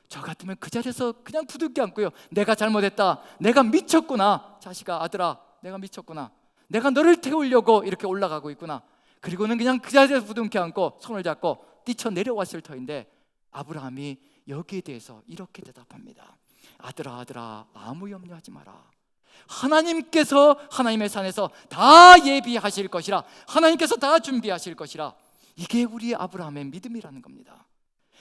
저 같으면 그 자리에서 그냥 부둥켜 안고요, 내가 잘못했다, 내가 미쳤구나, 자식아, 아들아, 내가 미쳤구나, 내가 너를 태우려고 이렇게 올라가고 있구나. 그리고는 그냥 그 자리에서 부둥켜 안고 손을 잡고 뛰쳐 내려왔을 터인데, 아브라함이 여기에 대해서 이렇게 대답합니다. 아들아, 아들아, 아무 염려하지 마라. 하나님께서 하나님의 산에서 다 예비하실 것이라, 하나님께서 다 준비하실 것이라. 이게 우리 아브라함의 믿음이라는 겁니다.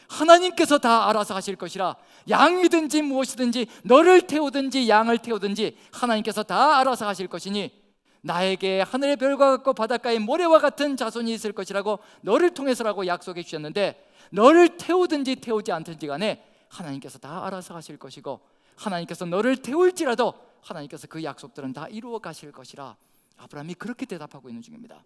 하나님께서 다 알아서 하실 것이라. 양이든지 무엇이든지, 너를 태우든지 양을 태우든지 하나님께서 다 알아서 하실 것이니 나에게 하늘의 별과 같고 바닷가의 모래와 같은 자손이 있을 것이라고 너를 통해서라고 약속해 주셨는데, 너를 태우든지 태우지 않든지 간에 하나님께서 다 알아서 하실 것이고, 하나님께서 너를 태울지라도 하나님께서 그 약속들은 다 이루어 가실 것이라. 아브라함이 그렇게 대답하고 있는 중입니다.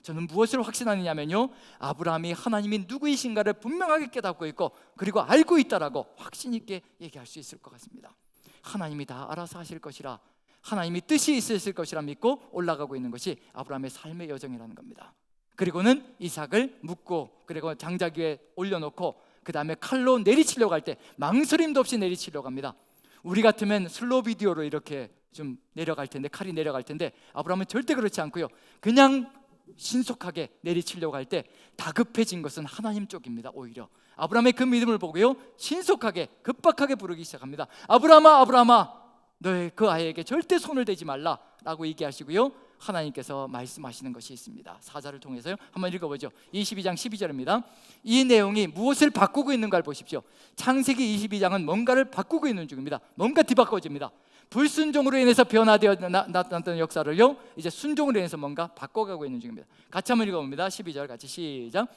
저는 무엇을 확신하느냐면요, 아브라함이 하나님이 누구이신가를 분명하게 깨닫고 있고 그리고 알고 있다라고 확신 있게 얘기할 수 있을 것 같습니다. 하나님이 다 알아서 하실 것이라, 하나님이 뜻이 있으실 것이라 믿고 올라가고 있는 것이 아브라함의 삶의 여정이라는 겁니다. 그리고는 이삭을 묶고 그리고 장작 위에 올려놓고 그 다음에 칼로 내리치려고 할 때 망설임도 없이 내리치려고 합니다. 우리 같으면 슬로우 비디오로 이렇게 좀 내려갈 텐데, 칼이 내려갈 텐데, 아브라함은 절대 그렇지 않고요, 그냥 신속하게 내리치려고 할 때 다급해진 것은 하나님 쪽입니다. 오히려 아브라함의 그 믿음을 보고요, 신속하게 급박하게 부르기 시작합니다. 아브라함아, 아브라함아, 너의 그 아이에게 절대 손을 대지 말라 라고 얘기하시고요, 하나님께서 말씀하시는 것이 있습니다. 사자를 통해서요. 한번 읽어보죠. 22장 12절입니다. 이 내용이 무엇을 바꾸고 있는가를 보십시오. 창세기 22장은 뭔가를 바꾸고 있는 중입니다. 뭔가 뒤바꿔집니다. 불순종으로 인해서 변화되어 나타났던 역사를요, 이제 순종으로 인해서 뭔가 바꿔가고 있는 중입니다. 같이 한번 읽어봅니다. 12절 같이 시작.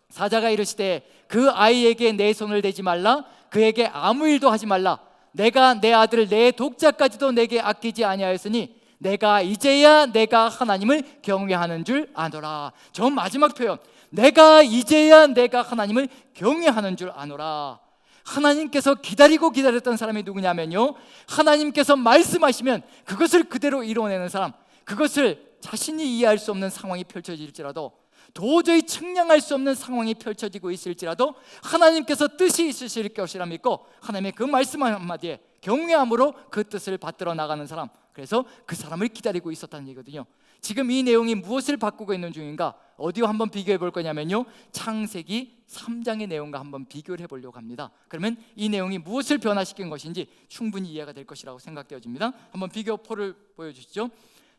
사자가 이르시되 그 아이에게 내 손을 대지 말라, 그에게 아무 일도 하지 말라. 내가 내 아들 내 독자까지도 내게 아끼지 아니하였으니 내가 이제야 내가 하나님을 경외하는 줄 아노라. 저 마지막 표현, 내가 이제야 내가 하나님을 경외하는 줄 아노라. 하나님께서 기다렸던 사람이 누구냐면요, 하나님께서 말씀하시면 그것을 그대로 이루어내는 사람, 그것을 자신이 이해할 수 없는 상황이 펼쳐질지라도, 도저히 측량할 수 없는 상황이 펼쳐지고 있을지라도 하나님께서 뜻이 있으실 것이라 믿고 하나님의 그 말씀 한마디에 경외함으로 그 뜻을 받들어 나가는 사람, 그래서 그 사람을 기다리고 있었다는 얘기거든요. 지금 이 내용이 무엇을 바꾸고 있는 중인가? 어디와 한번 비교해 볼 거냐면요, 창세기 3장의 내용과 한번 비교를 해보려고 합니다. 그러면 이 내용이 무엇을 변화시킨 것인지 충분히 이해가 될 것이라고 생각되어집니다. 한번 비교표를 보여주시죠.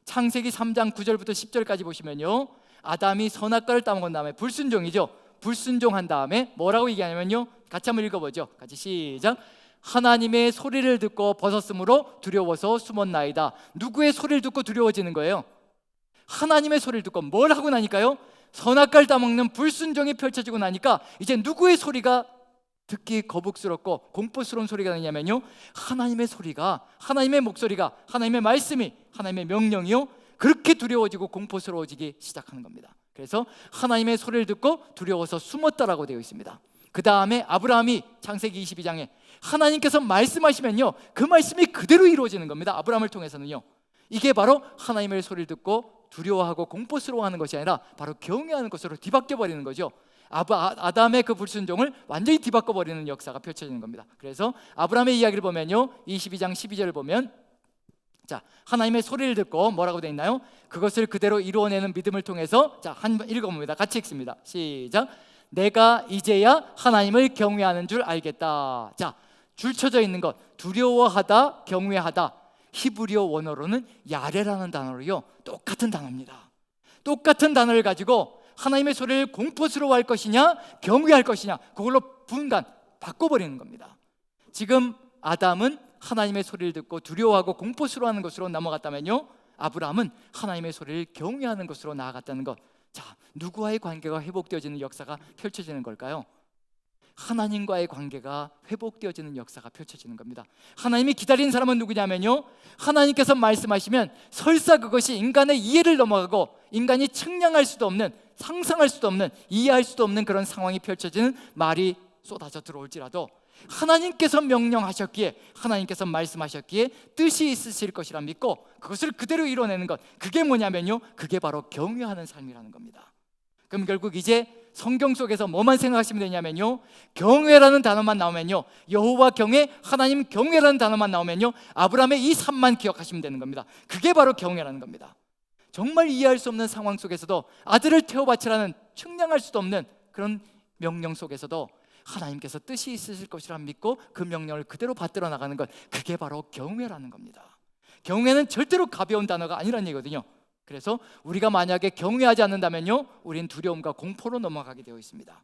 창세기 3장 9절부터 10절까지 보시면요, 아담이 선악과를 따먹은 다음에 불순종이죠. 불순종한 다음에 뭐라고 얘기하냐면요, 같이 한번 읽어보죠. 같이 시작. 하나님의 소리를 듣고 벗었으므로 두려워서 숨었나이다. 누구의 소리를 듣고 두려워지는 거예요? 하나님의 소리를 듣고. 뭘 하고 나니까요? 선악과를 따먹는 불순종이 펼쳐지고 나니까 이제 누구의 소리가 듣기 거북스럽고 공포스러운 소리가 나냐면요, 하나님의 소리가, 하나님의 목소리가, 하나님의 말씀이, 하나님의 명령이요, 그렇게 두려워지고 공포스러워지기 시작하는 겁니다. 그래서 하나님의 소리를 듣고 두려워서 숨었다라고 되어 있습니다. 그 다음에 아브라함이 창세기 22장에 하나님께서 말씀하시면요, 그 말씀이 그대로 이루어지는 겁니다. 아브라함을 통해서는요. 이게 바로 하나님의 소리를 듣고 두려워하고 공포스러워하는 것이 아니라 바로 경외하는 것으로 뒤바뀌어 버리는 거죠. 아담의 그 불순종을 완전히 뒤바꿔 버리는 역사가 펼쳐지는 겁니다. 그래서 아브라함의 이야기를 보면요, 22장 12절을 보면, 자, 하나님의 소리를 듣고 뭐라고 되어 있나요? 그것을 그대로 이루어내는 믿음을 통해서, 자, 한번 읽어봅니다. 같이 읽습니다. 시작. 내가 이제야 하나님을 경외하는 줄 알겠다. 자, 줄 쳐져 있는 것, 두려워하다, 경외하다, 히브리어 원어로는 야레라는 단어로요, 똑같은 단어입니다. 똑같은 단어를 가지고 하나님의 소리를 공포스러워할 것이냐 경외할 것이냐, 그걸로 분간 바꿔버리는 겁니다. 지금 아담은 하나님의 소리를 듣고 두려워하고 공포스러워하는 것으로 넘어갔다면요, 아브라함은 하나님의 소리를 경외하는 것으로 나아갔다는 것. 자, 누구와의 관계가 회복되어지는 역사가 펼쳐지는 걸까요? 하나님과의 관계가 회복되어지는 역사가 펼쳐지는 겁니다. 하나님이 기다리는 사람은 누구냐면요, 하나님께서 말씀하시면 설사 그것이 인간의 이해를 넘어가고 인간이 측량할 수도 없는, 상상할 수도 없는, 이해할 수도 없는 그런 상황이 펼쳐지는 말이 쏟아져 들어올지라도 하나님께서 명령하셨기에, 하나님께서 말씀하셨기에 뜻이 있으실 것이라 믿고 그것을 그대로 이뤄내는 것, 그게 뭐냐면요, 그게 바로 경외하는 삶이라는 겁니다. 그럼 결국 이제 성경 속에서 뭐만 생각하시면 되냐면요, 경외라는 단어만 나오면요, 여호와 경외, 하나님 경외라는 단어만 나오면요, 아브라함의 이 삶만 기억하시면 되는 겁니다. 그게 바로 경외라는 겁니다. 정말 이해할 수 없는 상황 속에서도, 아들을 태워 바치라는 측량할 수도 없는 그런 명령 속에서도 하나님께서 뜻이 있으실 것이라 믿고 그 명령을 그대로 받들어 나가는 것, 그게 바로 경외라는 겁니다. 경외는 절대로 가벼운 단어가 아니라는 얘기거든요. 그래서 우리가 만약에 경외하지 않는다면요, 우린 두려움과 공포로 넘어가게 되어 있습니다.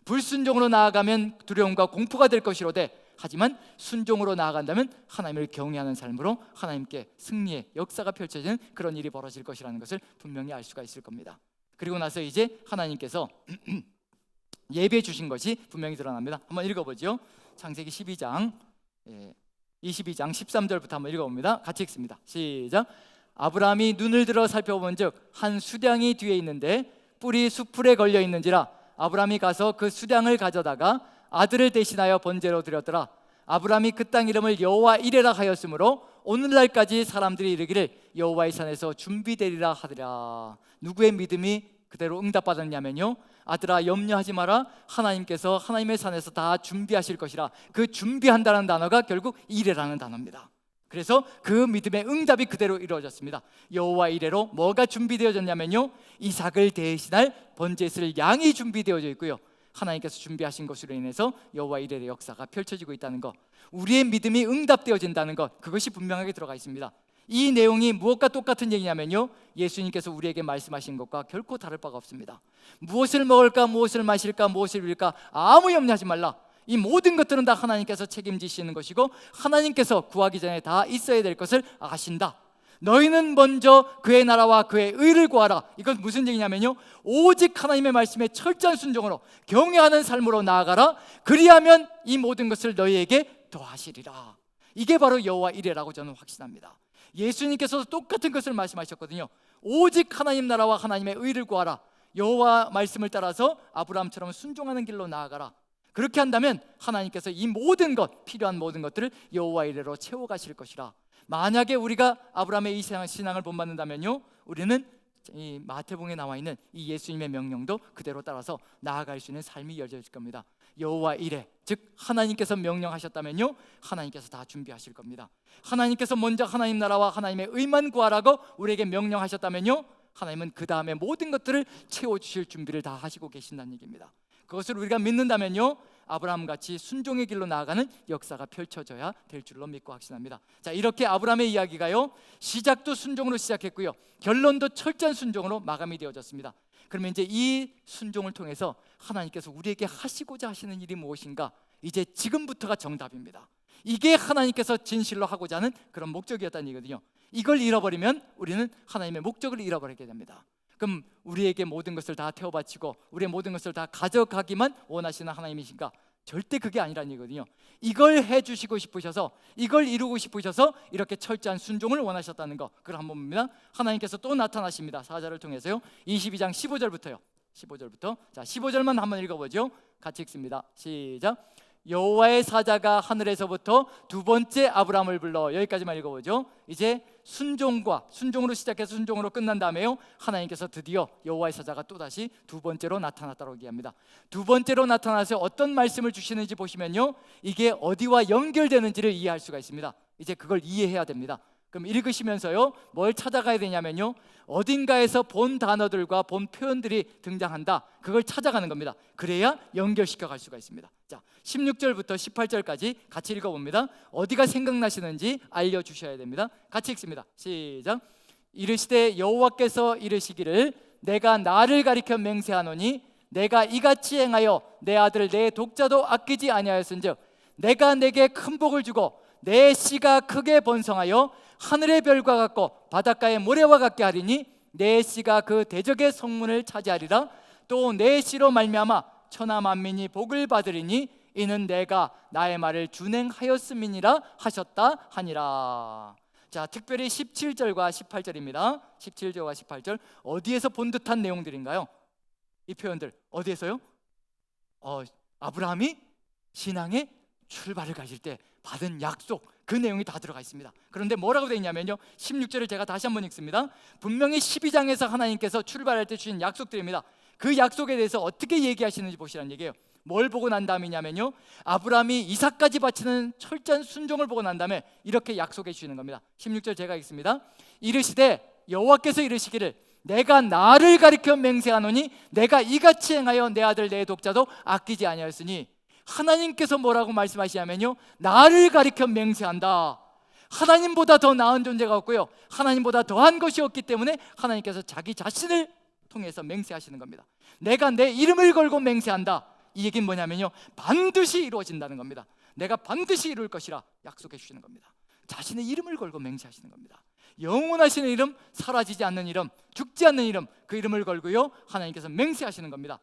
불순종으로 나아가면 두려움과 공포가 될 것이로되, 하지만 순종으로 나아간다면 하나님을 경외하는 삶으로 하나님께 승리의 역사가 펼쳐지는 그런 일이 벌어질 것이라는 것을 분명히 알 수가 있을 겁니다. 그리고 나서 이제 하나님께서 예배해 주신 것이 분명히 드러납니다. 한번 읽어보죠. 창세기 12장 22장 13절부터 한번 읽어봅니다. 같이 읽습니다. 시작. 아브라함이 눈을 들어 살펴본즉 한 수량이 뒤에 있는데 뿔이 수풀에 걸려 있는지라 아브라함이 가서 그 수량을 가져다가 아들을 대신하여 번제로 드렸더라. 아브라함이 그 땅 이름을 여호와 이레라 하였으므로 오늘날까지 사람들이 이르기를 여호와의 산에서 준비되리라 하더라. 누구의 믿음이 그대로 응답받았냐면요, 아들아 염려하지 마라. 하나님께서 하나님의 산에서 다 준비하실 것이라. 그 준비한다는 단어가 결국 이레라는 단어입니다. 그래서 그 믿음의 응답이 그대로 이루어졌습니다. 여호와 이레로 뭐가 준비되어졌냐면요, 이삭을 대신할 번제에 쓸 양이 준비되어져 있고요, 하나님께서 준비하신 것으로 인해서 여호와 이레의 역사가 펼쳐지고 있다는 것, 우리의 믿음이 응답되어진다는 것, 그것이 분명하게 들어가 있습니다. 이 내용이 무엇과 똑같은 얘기냐면요, 예수님께서 우리에게 말씀하신 것과 결코 다를 바가 없습니다. 무엇을 먹을까, 무엇을 마실까, 무엇을 입을까 아무 염려하지 말라. 이 모든 것들은 다 하나님께서 책임지시는 것이고 하나님께서 구하기 전에 다 있어야 될 것을 아신다. 너희는 먼저 그의 나라와 그의 의를 구하라. 이건 무슨 얘기냐면요, 오직 하나님의 말씀에 철저한 순종으로 경외하는 삶으로 나아가라. 그리하면 이 모든 것을 너희에게 더하시리라. 이게 바로 여호와 이레라고 저는 확신합니다. 예수님께서도 똑같은 것을 말씀하셨거든요. 오직 하나님 나라와 하나님의 의를 구하라. 여호와 말씀을 따라서 아브라함처럼 순종하는 길로 나아가라. 그렇게 한다면 하나님께서 이 모든 것, 필요한 모든 것들을 여호와 이레로 채워가실 것이라. 만약에 우리가 아브라함의 이 신앙을 본받는다면요, 우리는 이 마태복음에 나와 있는 이 예수님의 명령도 그대로 따라서 나아갈 수 있는 삶이 열려질 겁니다. 여호와 이레, 즉 하나님께서 명령하셨다면요, 하나님께서 다 준비하실 겁니다. 하나님께서 먼저 하나님 나라와 하나님의 의만 구하라고 우리에게 명령하셨다면요, 하나님은 그 다음에 모든 것들을 채워주실 준비를 다 하시고 계신다는 얘기입니다. 그것을 우리가 믿는다면요, 아브라함같이 순종의 길로 나아가는 역사가 펼쳐져야 될 줄로 믿고 확신합니다. 자, 이렇게 아브라함의 이야기가요, 시작도 순종으로 시작했고요, 결론도 철저한 순종으로 마감이 되어졌습니다. 그러면 이제 이 순종을 통해서 하나님께서 우리에게 하시고자 하시는 일이 무엇인가, 이제 지금부터가 정답입니다. 이게 하나님께서 진실로 하고자 하는 그런 목적이었다는 얘기거든요. 이걸 잃어버리면 우리는 하나님의 목적을 잃어버리게 됩니다. 그럼 우리에게 모든 것을 다 태워바치고 우리의 모든 것을 다 가져가기만 원하시는 하나님이신가? 절대 그게 아니라는 얘기거든요. 이걸 해주시고 싶으셔서, 이걸 이루고 싶으셔서 이렇게 철저한 순종을 원하셨다는 거, 그걸 한번 봅니다. 하나님께서 또 나타나십니다. 사자를 통해서요. 22장 15절부터요. 15절부터. 자, 15절만 한번 읽어보죠. 같이 읽습니다. 시작. 여호와의 사자가 하늘에서부터 두 번째 아브라함을 불러. 여기까지만 읽어보죠. 이제 순종으로 시작해서 순종으로 끝난 다음에요, 하나님께서 드디어 여호와의 사자가 또다시 두 번째로 나타났다고 얘기합니다. 두 번째로 나타나서 어떤 말씀을 주시는지 보시면요, 이게 어디와 연결되는지를 이해할 수가 있습니다. 이제 그걸 이해해야 됩니다. 그럼 읽으시면서요, 뭘 찾아가야 되냐면요, 어딘가에서 본 단어들과 본 표현들이 등장한다, 그걸 찾아가는 겁니다. 그래야 연결시켜 갈 수가 있습니다. 자, 16절부터 18절까지 같이 읽어봅니다. 어디가 생각나시는지 알려주셔야 됩니다. 같이 읽습니다. 시작. 이르시되 여호와께서 이르시기를 내가 나를 가리켜 맹세하노니 내가 이같이 행하여 내 아들 내 독자도 아끼지 아니하였은즉 내가 내게 큰 복을 주고 내 씨가 크게 번성하여 하늘의 별과 같고 바닷가의 모래와 같게 하리니 내 씨가 그 대적의 성문을 차지하리라. 또 내 씨로 말미암아 천하 만민이 복을 받으리니 이는 내가 나의 말을 준행하였음이니라 하셨다 하니라. 자, 특별히 17절과 18절입니다. 17절과 18절 어디에서 본 듯한 내용들인가요? 이 표현들 어디에서요? 아브라함이 신앙의 출발을 가질 때 받은 약속, 그 내용이 다 들어가 있습니다. 그런데 뭐라고 되어 있냐면요, 16절을 제가 다시 한번 읽습니다. 분명히 12장에서 하나님께서 출발할 때 주신 약속들입니다. 그 약속에 대해서 어떻게 얘기하시는지 보시라는 얘기예요. 뭘 보고 난 다음이냐면요, 아브라함이 이삭까지 바치는 철저한 순종을 보고 난 다음에 이렇게 약속해 주시는 겁니다. 16절 제가 읽습니다. 이르시되 여호와께서 이르시기를 내가 나를 가리켜 맹세하노니 내가 이같이 행하여 내 아들 내 독자도 아끼지 아니하였으니, 하나님께서 뭐라고 말씀하시냐면요, 나를 가리켜 맹세한다. 하나님보다 더 나은 존재가 없고요, 하나님보다 더한 것이 없기 때문에 하나님께서 자기 자신을 통해서 맹세하시는 겁니다. 내가 내 이름을 걸고 맹세한다. 이 얘기는 뭐냐면요, 반드시 이루어진다는 겁니다. 내가 반드시 이룰 것이라 약속해 주시는 겁니다. 자신의 이름을 걸고 맹세하시는 겁니다. 영원하신 이름, 사라지지 않는 이름, 죽지 않는 이름, 그 이름을 걸고요, 하나님께서 맹세하시는 겁니다.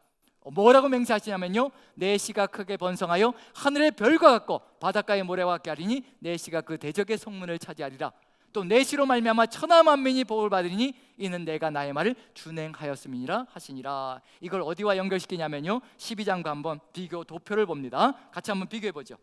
뭐라고 맹세하시냐면요, 내 씨가 크게 번성하여 하늘의 별과 같고 바닷가의 모래와 같게 하리니 내 씨가 그 대적의 성문을 차지하리라. 또 내 씨로 말미암아 천하 만민이 복을 받으리니 이는 내가 나의 말을 준행하였음이니라 하시니라. 이걸 어디와 연결시키냐면요, 12장과 한번 비교 도표를 봅니다. 같이 한번 비교해보죠.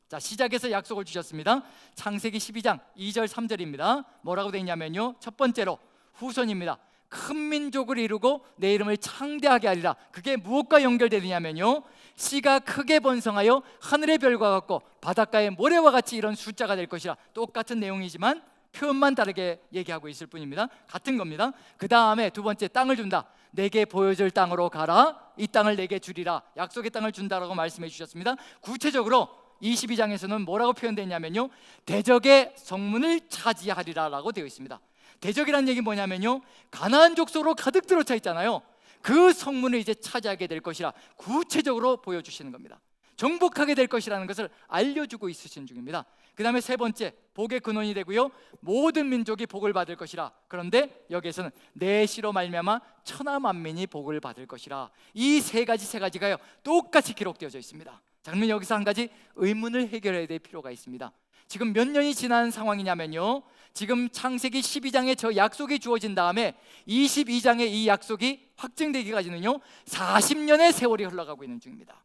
자, 시작해서 약속을 주셨습니다. 창세기 12장 2절 3절입니다. 뭐라고 되어 있냐면요, 첫 번째로 후손입니다. 큰 민족을 이루고 내 이름을 창대하게 하리라. 그게 무엇과 연결되느냐면요, 씨가 크게 번성하여 하늘의 별과 같고 바닷가의 모래와 같이 이런 숫자가 될 것이라. 똑같은 내용이지만 표현만 다르게 얘기하고 있을 뿐입니다. 같은 겁니다. 그 다음에 두 번째, 땅을 준다. 내게 보여줄 땅으로 가라. 이 땅을 내게 주리라. 약속의 땅을 준다라고 말씀해 주셨습니다. 구체적으로 22장에서는 뭐라고 표현되냐면요, 대적의 성문을 차지하리라 라고 되어 있습니다. 대적이라는 얘기 뭐냐면요, 가나안 족속으로 가득 들어차 있잖아요. 그 성문을 이제 차지하게 될 것이라 구체적으로 보여주시는 겁니다. 정복하게 될 것이라는 것을 알려주고 있으신 중입니다. 그 다음에 세 번째, 복의 근원이 되고요, 모든 민족이 복을 받을 것이라. 그런데 여기에서는 내 씨로 말미암아 천하 만민이 복을 받을 것이라. 이 세 가지가요 똑같이 기록되어져 있습니다. 자, 그러면 여기서 한 가지 의문을 해결해야 될 필요가 있습니다. 지금 몇 년이 지난 상황이냐면요, 지금 창세기 12장에 저 약속이 주어진 다음에 22장에 이 약속이 확증되기까지는요 40년의 세월이 흘러가고 있는 중입니다.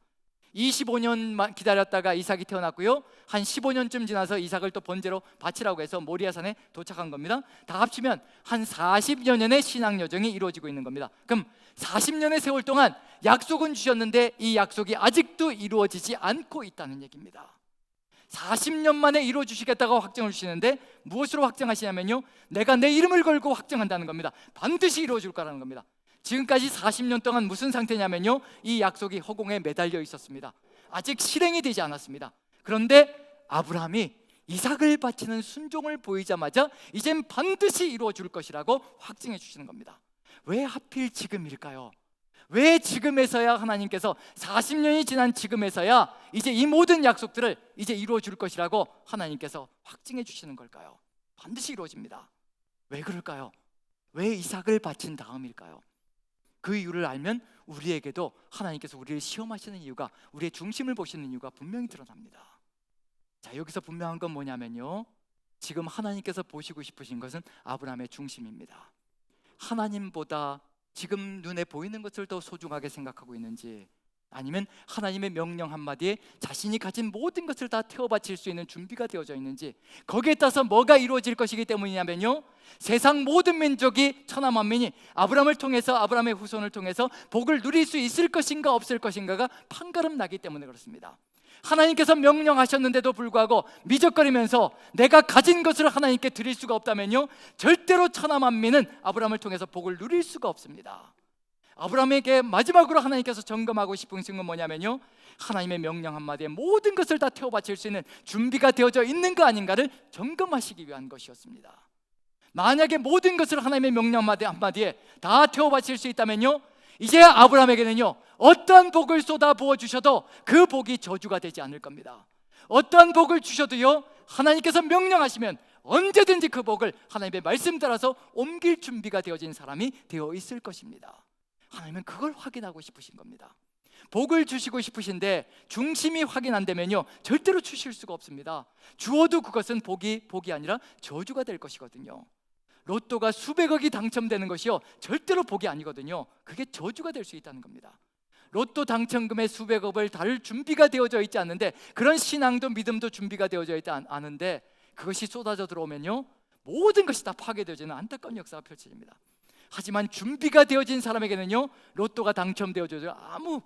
25년만 기다렸다가 이삭이 태어났고요, 한 15년쯤 지나서 이삭을 또 번제로 바치라고 해서 모리아산에 도착한 겁니다. 다 합치면 한 40여 년의 신앙 여정이 이루어지고 있는 겁니다. 그럼 40년의 세월 동안 약속은 주셨는데 이 약속이 아직도 이루어지지 않고 있다는 얘기입니다. 40년 만에 이루어 주시겠다고 확정을 주시는데 무엇으로 확정하시냐면요, 내가 내 이름을 걸고 확정한다는 겁니다. 반드시 이루어 줄 거라는 겁니다. 지금까지 40년 동안 무슨 상태냐면요, 이 약속이 허공에 매달려 있었습니다. 아직 실행이 되지 않았습니다. 그런데 아브라함이 이삭을 바치는 순종을 보이자마자 이젠 반드시 이루어 줄 것이라고 확증해 주시는 겁니다. 왜 하필 지금일까요? 왜 지금에서야 하나님께서 40년이 지난 지금에서야 이제 이 모든 약속들을 이제 이루어 줄 것이라고 하나님께서 확증해 주시는 걸까요? 반드시 이루어집니다. 왜 그럴까요? 왜 이삭을 바친 다음일까요? 그 이유를 알면 우리에게도 하나님께서 우리를 시험하시는 이유가, 우리의 중심을 보시는 이유가 분명히 드러납니다. 자, 여기서 분명한 건 뭐냐면요, 지금 하나님께서 보시고 싶으신 것은 아브라함의 중심입니다. 하나님보다 지금 눈에 보이는 것을 더 소중하게 생각하고 있는지, 아니면 하나님의 명령 한마디에 자신이 가진 모든 것을 다 태워 바칠 수 있는 준비가 되어져 있는지, 거기에 따라서 뭐가 이루어질 것이기 때문이냐면요, 세상 모든 민족이 천하 만민이 아브라함을 통해서, 아브라함의 후손을 통해서 복을 누릴 수 있을 것인가 없을 것인가가 판가름 나기 때문에 그렇습니다. 하나님께서 명령하셨는데도 불구하고 미적거리면서 내가 가진 것을 하나님께 드릴 수가 없다면요, 절대로 천하 만민은 아브라함을 통해서 복을 누릴 수가 없습니다. 아브라함에게 마지막으로 하나님께서 점검하고 싶은 것은 뭐냐면요, 하나님의 명령 한마디에 모든 것을 다 태워 바칠 수 있는 준비가 되어져 있는가 아닌가를 점검하시기 위한 것이었습니다. 만약에 모든 것을 하나님의 명령 한마디에 다 태워 바칠 수 있다면요, 이제 아브라함에게는요 어떠한 복을 쏟아 부어 주셔도 그 복이 저주가 되지 않을 겁니다. 어떠한 복을 주셔도요, 하나님께서 명령하시면 언제든지 그 복을 하나님의 말씀 따라서 옮길 준비가 되어진 사람이 되어 있을 것입니다. 하나님은 그걸 확인하고 싶으신 겁니다. 복을 주시고 싶으신데 중심이 확인 안 되면요 절대로 주실 수가 없습니다. 주어도 그것은 복이 아니라 저주가 될 것이거든요. 로또가 수백억이 당첨되는 것이요 절대로 복이 아니거든요. 그게 저주가 될 수 있다는 겁니다. 로또 당첨금의 수백억을 다룰 준비가 되어져 있지 않는데, 그런 신앙도 믿음도 준비가 되어져 있지 않은데 그것이 쏟아져 들어오면요 모든 것이 다 파괴되어지는 안타까운 역사가 펼쳐집니다. 하지만 준비가 되어진 사람에게는요 로또가 당첨되어져 아무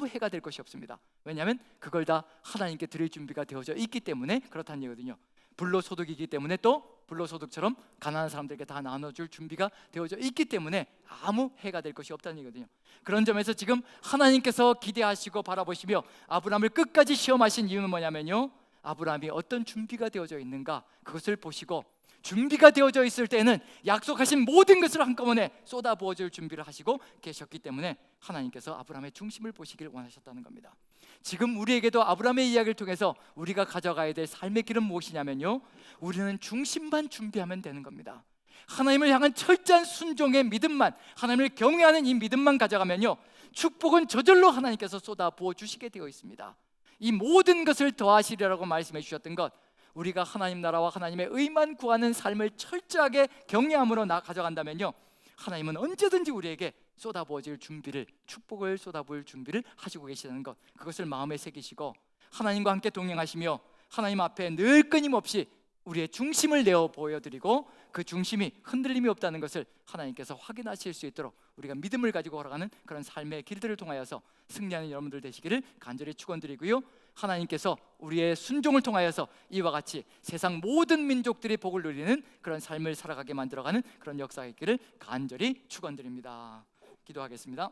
해가 될 것이 없습니다. 왜냐하면 그걸 다 하나님께 드릴 준비가 되어져 있기 때문에 그렇다는 얘기거든요. 불로소득이기 때문에 또 불로소득처럼 가난한 사람들에게 다 나눠줄 준비가 되어져 있기 때문에 아무 해가 될 것이 없다는 얘기거든요. 그런 점에서 지금 하나님께서 기대하시고 바라보시며 아브라함을 끝까지 시험하신 이유는 뭐냐면요, 아브라함이 어떤 준비가 되어져 있는가 그것을 보시고, 준비가 되어져 있을 때는 약속하신 모든 것을 한꺼번에 쏟아 부어줄 준비를 하시고 계셨기 때문에 하나님께서 아브라함의 중심을 보시기를 원하셨다는 겁니다. 지금 우리에게도 아브라함의 이야기를 통해서 우리가 가져가야 될 삶의 길은 무엇이냐면요, 우리는 중심만 준비하면 되는 겁니다. 하나님을 향한 철저한 순종의 믿음만, 하나님을 경외하는 이 믿음만 가져가면요 축복은 저절로 하나님께서 쏟아 부어주시게 되어 있습니다. 이 모든 것을 더하시리라고 말씀해 주셨던 것, 우리가 하나님 나라와 하나님의 의만 구하는 삶을 철저하게 경외함으로 가져간다면요 하나님은 언제든지 우리에게 쏟아부어질 준비를, 축복을 쏟아부을 준비를 하시고 계시다는 것, 그것을 마음에 새기시고 하나님과 함께 동행하시며 하나님 앞에 늘 끊임없이 우리의 중심을 내어 보여드리고 그 중심이 흔들림이 없다는 것을 하나님께서 확인하실 수 있도록 우리가 믿음을 가지고 걸어가는 그런 삶의 길들을 통하여서 승리하는 여러분들 되시기를 간절히 축원드리고요, 하나님께서 우리의 순종을 통하여서 이와 같이 세상 모든 민족들이 복을 누리는 그런 삶을 살아가게 만들어가는 그런 역사가 있기를 간절히 축원드립니다. 기도하겠습니다.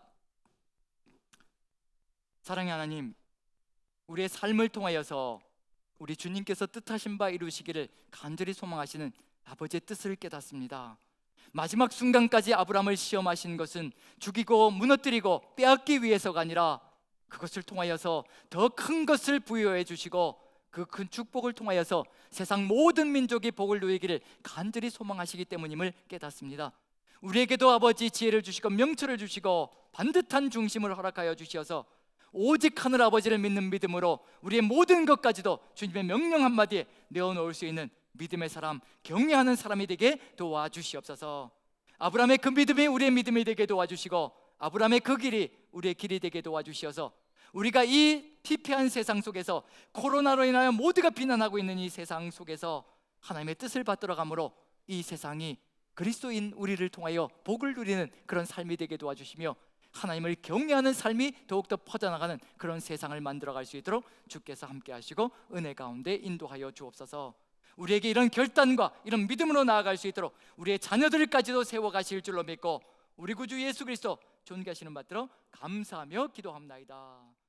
사랑의 하나님, 우리의 삶을 통하여서 우리 주님께서 뜻하신 바 이루시기를 간절히 소망하시는 아버지의 뜻을 깨닫습니다. 마지막 순간까지 아브라함을 시험하신 것은 죽이고 무너뜨리고 빼앗기 위해서가 아니라 그것을 통하여서 더 큰 것을 부여해 주시고 그 큰 축복을 통하여서 세상 모든 민족이 복을 누리기를 간절히 소망하시기 때문임을 깨닫습니다. 우리에게도 아버지 지혜를 주시고 명철을 주시고 반듯한 중심을 허락하여 주시어서 오직 하늘 아버지를 믿는 믿음으로 우리의 모든 것까지도 주님의 명령 한마디에 내어놓을 수 있는 믿음의 사람, 경외하는 사람이 되게 도와주시옵소서. 아브라함의 그 믿음이 우리의 믿음이 되게 도와주시고 아브라함의 그 길이 우리의 길이 되게 도와주시어서 우리가 이 피폐한 세상 속에서 코로나로 인하여 모두가 비난하고 있는 이 세상 속에서 하나님의 뜻을 받들어 가므로 이 세상이 그리스도인 우리를 통하여 복을 누리는 그런 삶이 되게 도와주시며 하나님을 경외하는 삶이 더욱더 퍼져나가는 그런 세상을 만들어갈 수 있도록 주께서 함께 하시고 은혜 가운데 인도하여 주옵소서. 우리에게 이런 결단과 이런 믿음으로 나아갈 수 있도록 우리의 자녀들까지도 세워가실 줄로 믿고 우리 구주 예수 그리스도 존귀하시는 받들어 감사하며 기도합나이다.